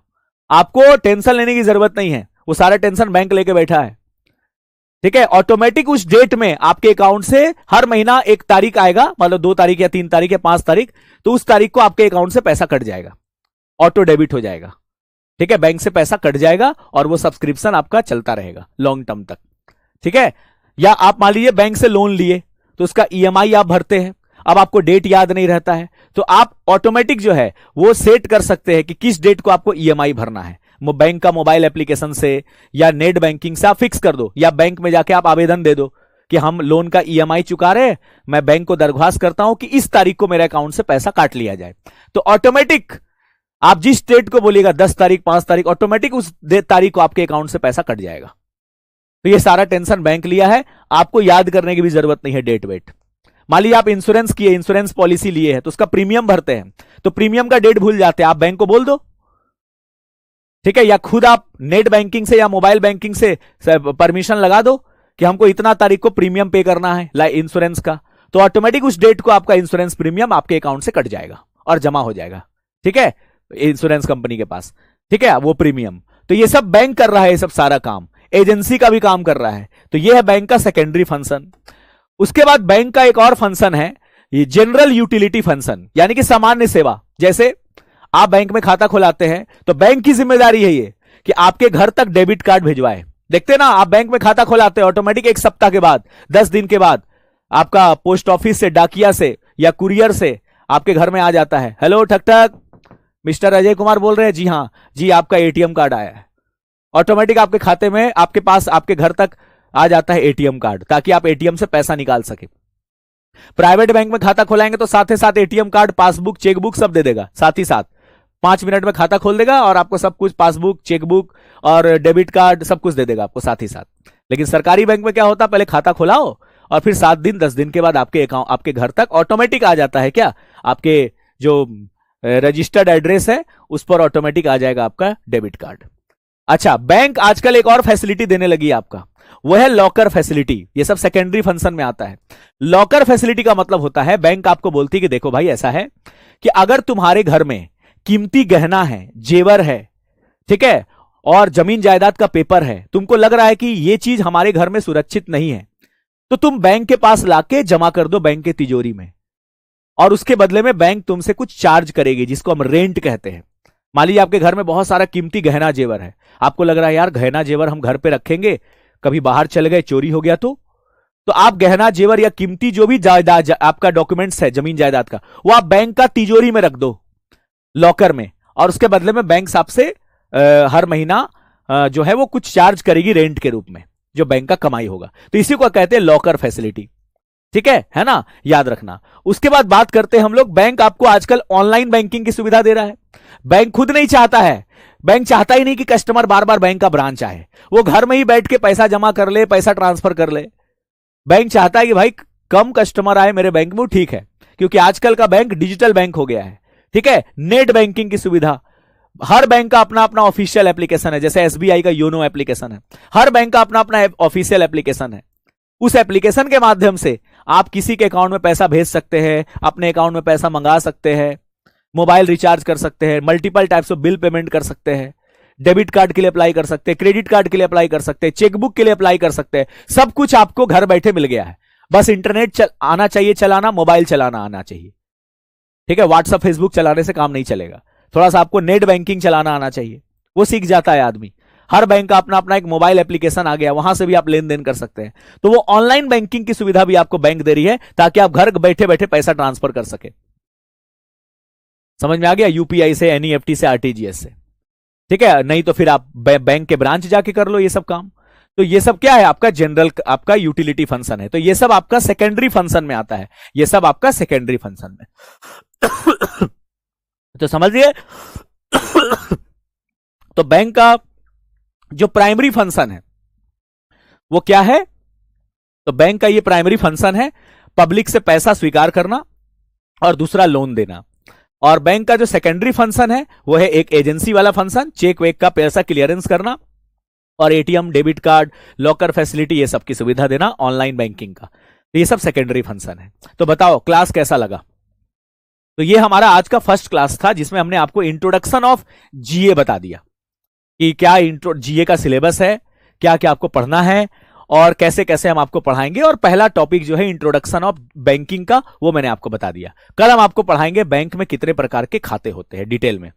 आपको टेंशन लेने की जरूरत नहीं है, वो सारा टेंशन बैंक लेके बैठा है। ठीक है, ऑटोमेटिक उस डेट में आपके अकाउंट से हर महीना एक तारीख आएगा, मतलब 2 तारीख या 3 तारीख या 5 तारीख, तो उस तारीख को आपके अकाउंट से पैसा कट जाएगा, ऑटो डेबिट हो जाएगा। ठीक है, बैंक से पैसा कट जाएगा और वो सब्सक्रिप्शन आपका चलता रहेगा लॉन्ग टर्म तक। ठीक है, या आप मान लीजिए बैंक से लोन लिए, तो उसका ईएमआई आप भरते हैं, अब आपको डेट याद नहीं रहता है, तो आप ऑटोमेटिक जो है वो सेट कर सकते हैं कि किस डेट को आपको ईएमआई भरना है। बैंक का मोबाइल एप्लीकेशन से या नेट बैंकिंग से आप फिक्स कर दो, या बैंक में जाके आप आवेदन दे दो कि हम लोन का ईएमआई चुका रहे हैं, मैं बैंक को दरख्वास्त करता हूं कि इस तारीख को मेरे अकाउंट से पैसा काट लिया जाए। तो ऑटोमेटिक आप जिस डेट को बोलिएगा, 10 तारीख 5 तारीख, ऑटोमेटिक उस तारीख को आपके अकाउंट से पैसा कट जाएगा। तो ये सारा टेंशन बैंक लिया है, आपको याद करने की भी जरूरत नहीं है डेट वेट। मान लीजिए आप इंश्योरेंस किए, इंश्योरेंस पॉलिसी लिए है, तो उसका प्रीमियम भरते हैं, तो प्रीमियम का डेट भूल जाते हैं, आप बैंक को बोल दो। ठीक है, या खुद आप नेट बैंकिंग से या मोबाइल बैंकिंग से परमिशन लगा दो कि हमको इतना तारीख को प्रीमियम पे करना है इंश्योरेंस का, तो ऑटोमेटिक उस डेट को आपका इंश्योरेंस प्रीमियम आपके अकाउंट से कट जाएगा और जमा हो जाएगा। ठीक है, इंश्योरेंस कंपनी के पास। ठीक है, वो प्रीमियम, तो ये सब बैंक कर रहा है, ये सब सारा काम एजेंसी का भी काम कर रहा है। तो ये है बैंक का सेकेंडरी फंक्शन। उसके बाद बैंक का एक और फंक्शन है, ये जनरल यूटिलिटी फंक्शन, यानी कि सामान्य सेवा। जैसे आप बैंक में खाता खुलाते हैं, तो बैंक की जिम्मेदारी है ये कि आपके घर तक डेबिट कार्ड भिजवाए। देखते ना, आप बैंक में खाता खुलाते हैं, ऑटोमेटिक 1 सप्ताह के बाद, 10 दिन के बाद आपका पोस्ट ऑफिस से, डाकिया से या कुरियर से आपके घर में आ जाता है, हेलो ठक ठक, मिस्टर अजय कुमार बोल रहे हैं? जी हाँ जी, आपका एटीएम कार्ड आया है। ऑटोमेटिक आपके खाते में, आपके पास, आपके घर तक आ जाता है एटीएम कार्ड, ताकि आप एटीएम से पैसा निकाल सके। प्राइवेट बैंक में खाता खोलाएंगे तो साथ ही साथ एटीएम कार्ड, पासबुक, चेकबुक सब दे देगा साथ ही साथ। 5 मिनट में खाता खोल देगा और आपको सब कुछ, पासबुक, चेकबुक और डेबिट कार्ड सब कुछ दे देगा आपको साथ ही साथ। लेकिन सरकारी बैंक में क्या होता है, पहले खाता खोलाओ और फिर 7 दिन 10 दिन के बाद आपके अकाउंट, आपके घर तक ऑटोमेटिक आ जाता है, क्या आपके जो रजिस्टर्ड एड्रेस है उस पर ऑटोमेटिक आ जाएगा आपका डेबिट कार्ड। अच्छा, बैंक आजकल एक और फैसिलिटी देने लगी है आपका, वो है लॉकर फैसिलिटी। ये सब सेकेंडरी फंक्शन में आता है। लॉकर फैसिलिटी का मतलब होता है बैंक आपको बोलती है कि देखो भाई ऐसा है कि अगर तुम्हारे घर में कीमती गहना है, जेवर है, ठीक है, और जमीन जायदाद का पेपर है, तुमको लग रहा है कि ये चीज हमारे घर में सुरक्षित नहीं है, तो तुम बैंक के पास लाके जमा कर दो बैंक के तिजोरी में, और उसके बदले में बैंक तुमसे कुछ चार्ज करेगी, जिसको हम रेंट कहते हैं। मान लीजिए आपके घर में बहुत सारा कीमती गहना जेवर है, आपको लग रहा है यार गहना जेवर हम घर पे रखेंगे, कभी बाहर चले गए चोरी हो गया तो आप गहना जेवर या कीमती जो भी जायदाद आपका डॉक्यूमेंट्स है जमीन जायदाद का, वो आप बैंक का तिजोरी में रख दो, लॉकर में, और उसके बदले में बैंक आपसे हर महीना जो है वो कुछ चार्ज करेगी रेंट के रूप में, जो बैंक का कमाई होगा। तो इसी को कहते हैं लॉकर फैसिलिटी। ठीक है ना, याद रखना। उसके बाद बात करते हैं हम लोग, बैंक आपको आजकल ऑनलाइन बैंकिंग की सुविधा दे रहा है। बैंक खुद नहीं चाहता है, बैंक चाहता ही नहीं कि कस्टमर बार बार बैंक का ब्रांच आए, वो घर में ही बैठ के पैसा जमा कर ले, पैसा ट्रांसफर कर ले। बैंक चाहता है कि भाई कम कस्टमर आए मेरे बैंक में, ठीक है, क्योंकि आजकल का बैंक डिजिटल बैंक हो गया है। ठीक है, नेट बैंकिंग की सुविधा, हर बैंक का अपना अपना ऑफिशियल एप्लीकेशन है, जैसे एसबीआई का योनो एप्लीकेशन है, हर बैंक का अपना अपना ऑफिशियल एप्लीकेशन है। उस एप्लीकेशन के माध्यम से आप किसी के अकाउंट में पैसा भेज सकते हैं, अपने अकाउंट में पैसा मंगा सकते हैं, मोबाइल रिचार्ज कर सकते हैं, multiple types of bill payment कर सकते हैं, डेबिट कार्ड के लिए अप्लाई कर सकते हैं, क्रेडिट कार्ड के लिए अप्लाई कर सकते हैं, चेकबुक के लिए अप्लाई कर सकते हैं। सब कुछ आपको घर बैठे मिल गया है, बस इंटरनेट आना चाहिए चलाना, मोबाइल चलाना आना चाहिए। ठीक है, व्हाट्सएप फेसबुक चलाने से काम नहीं चलेगा, थोड़ा सा आपको नेट बैंकिंग चलाना आना चाहिए, वो सीख जाता है आदमी। हर बैंक का अपना अपना एक मोबाइल एप्लीकेशन आ गया, वहां से भी आप लेन देन कर सकते हैं। तो वो ऑनलाइन बैंकिंग की सुविधा भी आपको बैंक दे रही है, ताकि आप घर बैठे बैठे पैसा ट्रांसफर कर सके। समझ में आ गया, यूपीआई से, एनईएफटी से, आरटीजीएस से। ठीक है, नहीं तो फिर आप बैंक के ब्रांच जाके कर लो ये सब काम। तो ये सब क्या है, आपका जनरल, आपका यूटिलिटी फंक्शन है। तो ये सब आपका सेकेंडरी फंक्शन में आता है, ये सब आपका सेकेंडरी फंक्शन में। तो समझिए, तो बैंक का जो प्राइमरी फंक्शन है वो क्या है, तो बैंक का ये प्राइमरी फंक्शन है पब्लिक से पैसा स्वीकार करना और दूसरा लोन देना। और बैंक का जो सेकेंडरी फंक्शन है वो है एक एजेंसी वाला फंक्शन, चेक वेक का पैसा क्लियरेंस करना और ATM, debit card, locker facility, ये सब की सुविधा देना ऑनलाइन बैंकिंग का। तो ये सब सेकेंडरी फंक्शन है। तो बताओ क्लास कैसा लगा। तो ये हमारा आज का फर्स्ट क्लास था, जिसमें हमने आपको इंट्रोडक्शन ऑफ जीए बता दिया कि क्या जीए का सिलेबस है, क्या क्या आपको पढ़ना है और कैसे कैसे हम आपको पढ़ाएंगे। और पहला टॉपिक जो है इंट्रोडक्शन ऑफ बैंकिंग का, वो मैंने आपको बता दिया। कल हम आपको पढ़ाएंगे बैंक में कितने प्रकार के खाते होते हैं डिटेल में।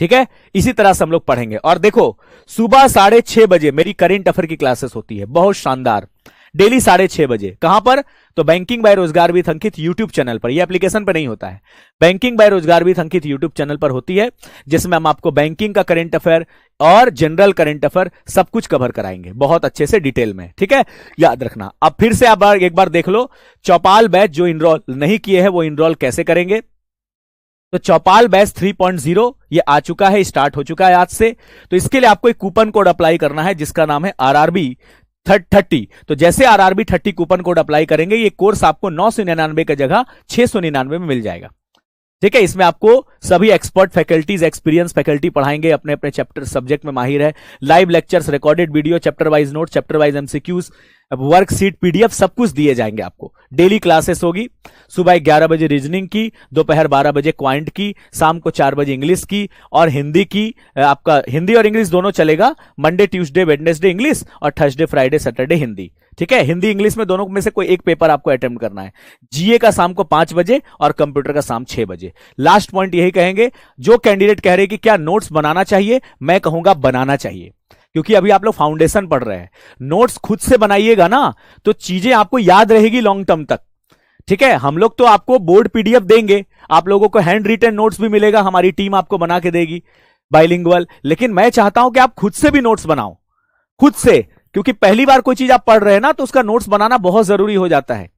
ठीक है, इसी तरह से हम लोग पढ़ेंगे। और देखो, सुबह 6:30 बजे मेरी करेंट अफेयर की क्लासेस होती है, बहुत शानदार, डेली 6:30 बजे। कहां पर, तो बैंकिंग बाय रोजगार विद अंकित यूट्यूब चैनल पर। यह एप्लीकेशन पर नहीं होता है, बैंकिंग बाय रोजगार विद अंकित यूट्यूब चैनल पर होती है, जिसमें हम आपको बैंकिंग का करंट अफेयर और जनरल करंट अफेयर सब कुछ कवर कराएंगे बहुत अच्छे से डिटेल में। ठीक है, याद रखना। अब फिर से आप एक बार देख लो, चौपाल बैच जो इनरोल नहीं किए हैं वो इनरोल कैसे करेंगे। तो चौपाल बैच 3.0 ये आ चुका है, स्टार्ट हो चुका है आज से। तो इसके लिए आपको एक कूपन कोड अप्लाई करना है, जिसका नाम है RRB 30। तो जैसे RRB 30 कूपन कोड अप्लाई करेंगे, ये कोर्स आपको 999 की जगह 699 में मिल जाएगा। ठीक है, इसमें आपको सभी एक्सपर्ट फैकल्टीज, एक्सपीरियंस फैकल्टी पढ़ाएंगे, अपने अपने चैप्टर सब्जेक्ट में माहिर है। Live lectures, recorded video, chapter wise note, chapter wise MCQs, worksheet, PDF सब कुछ दिए जाएंगे आपको। डेली क्लासेस होगी, सुबह 11 बजे रीजनिंग की, दोपहर 12 बजे क्वांट की, शाम को 4 बजे इंग्लिश की और हिंदी की। आपका हिंदी और इंग्लिश दोनों चलेगा, मंडे ट्यूसडे वेडनेसडे इंग्लिश और थर्सडे फ्राइडे सैटरडे हिंदी। ठीक है, हिंदी इंग्लिश में दोनों में से कोई एक पेपर आपको अटेम्प्ट करना है। जीए का शाम को 5 बजे और कंप्यूटर का शाम 6 बजे। लास्ट पॉइंट यही कहेंगे, जो कैंडिडेट कह रहे कि क्या नोट्स बनाना चाहिए, मैं कहूंगा बनाना चाहिए, क्योंकि अभी आप लोग फाउंडेशन पढ़ रहे हैं। नोट्स खुद से बनाइएगा ना तो चीजें आपको याद रहेगी लॉन्ग टर्म तक। ठीक है, हम लोग तो आपको बोर्ड पीडीएफ देंगे, आप लोगों को हैंड रिटन नोट्स भी मिलेगा, हमारी टीम आपको बना के देगी बाइलिंगुअल। लेकिन मैं चाहता हूं कि आप खुद से भी नोट्स बनाओ, खुद से, क्योंकि पहली बार कोई चीज आप पढ़ रहे हैं ना, तो उसका नोट्स बनाना बहुत जरूरी हो जाता है।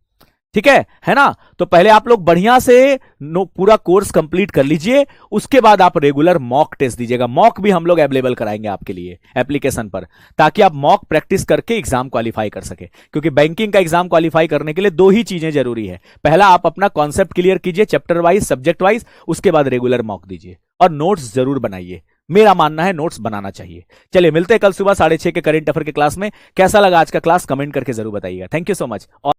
ठीक है ना। तो पहले आप लोग बढ़िया से पूरा कोर्स कंप्लीट कर लीजिए, उसके बाद आप रेगुलर मॉक टेस्ट दीजिएगा। मॉक भी हम लोग अवेलेबल कराएंगे आपके लिए एप्लीकेशन पर, ताकि आप मॉक प्रैक्टिस करके एग्जाम क्वालिफाई कर सके। क्योंकि बैंकिंग का एग्जाम क्वालिफाई करने के लिए 2 ही चीजें जरूरी है। पहला, आप अपना कॉन्सेप्ट क्लियर कीजिए चैप्टर वाइज, सब्जेक्ट वाइज, उसके बाद रेगुलर मॉक दीजिए और नोट्स जरूर बनाइए। मेरा मानना है नोट्स बनाना चाहिए। चलिए मिलते हैं कल सुबह 6:30 के करंट अफेयर के क्लास में। कैसा लगा आज का क्लास कमेंट करके जरूर बताइएगा। Thank you so much.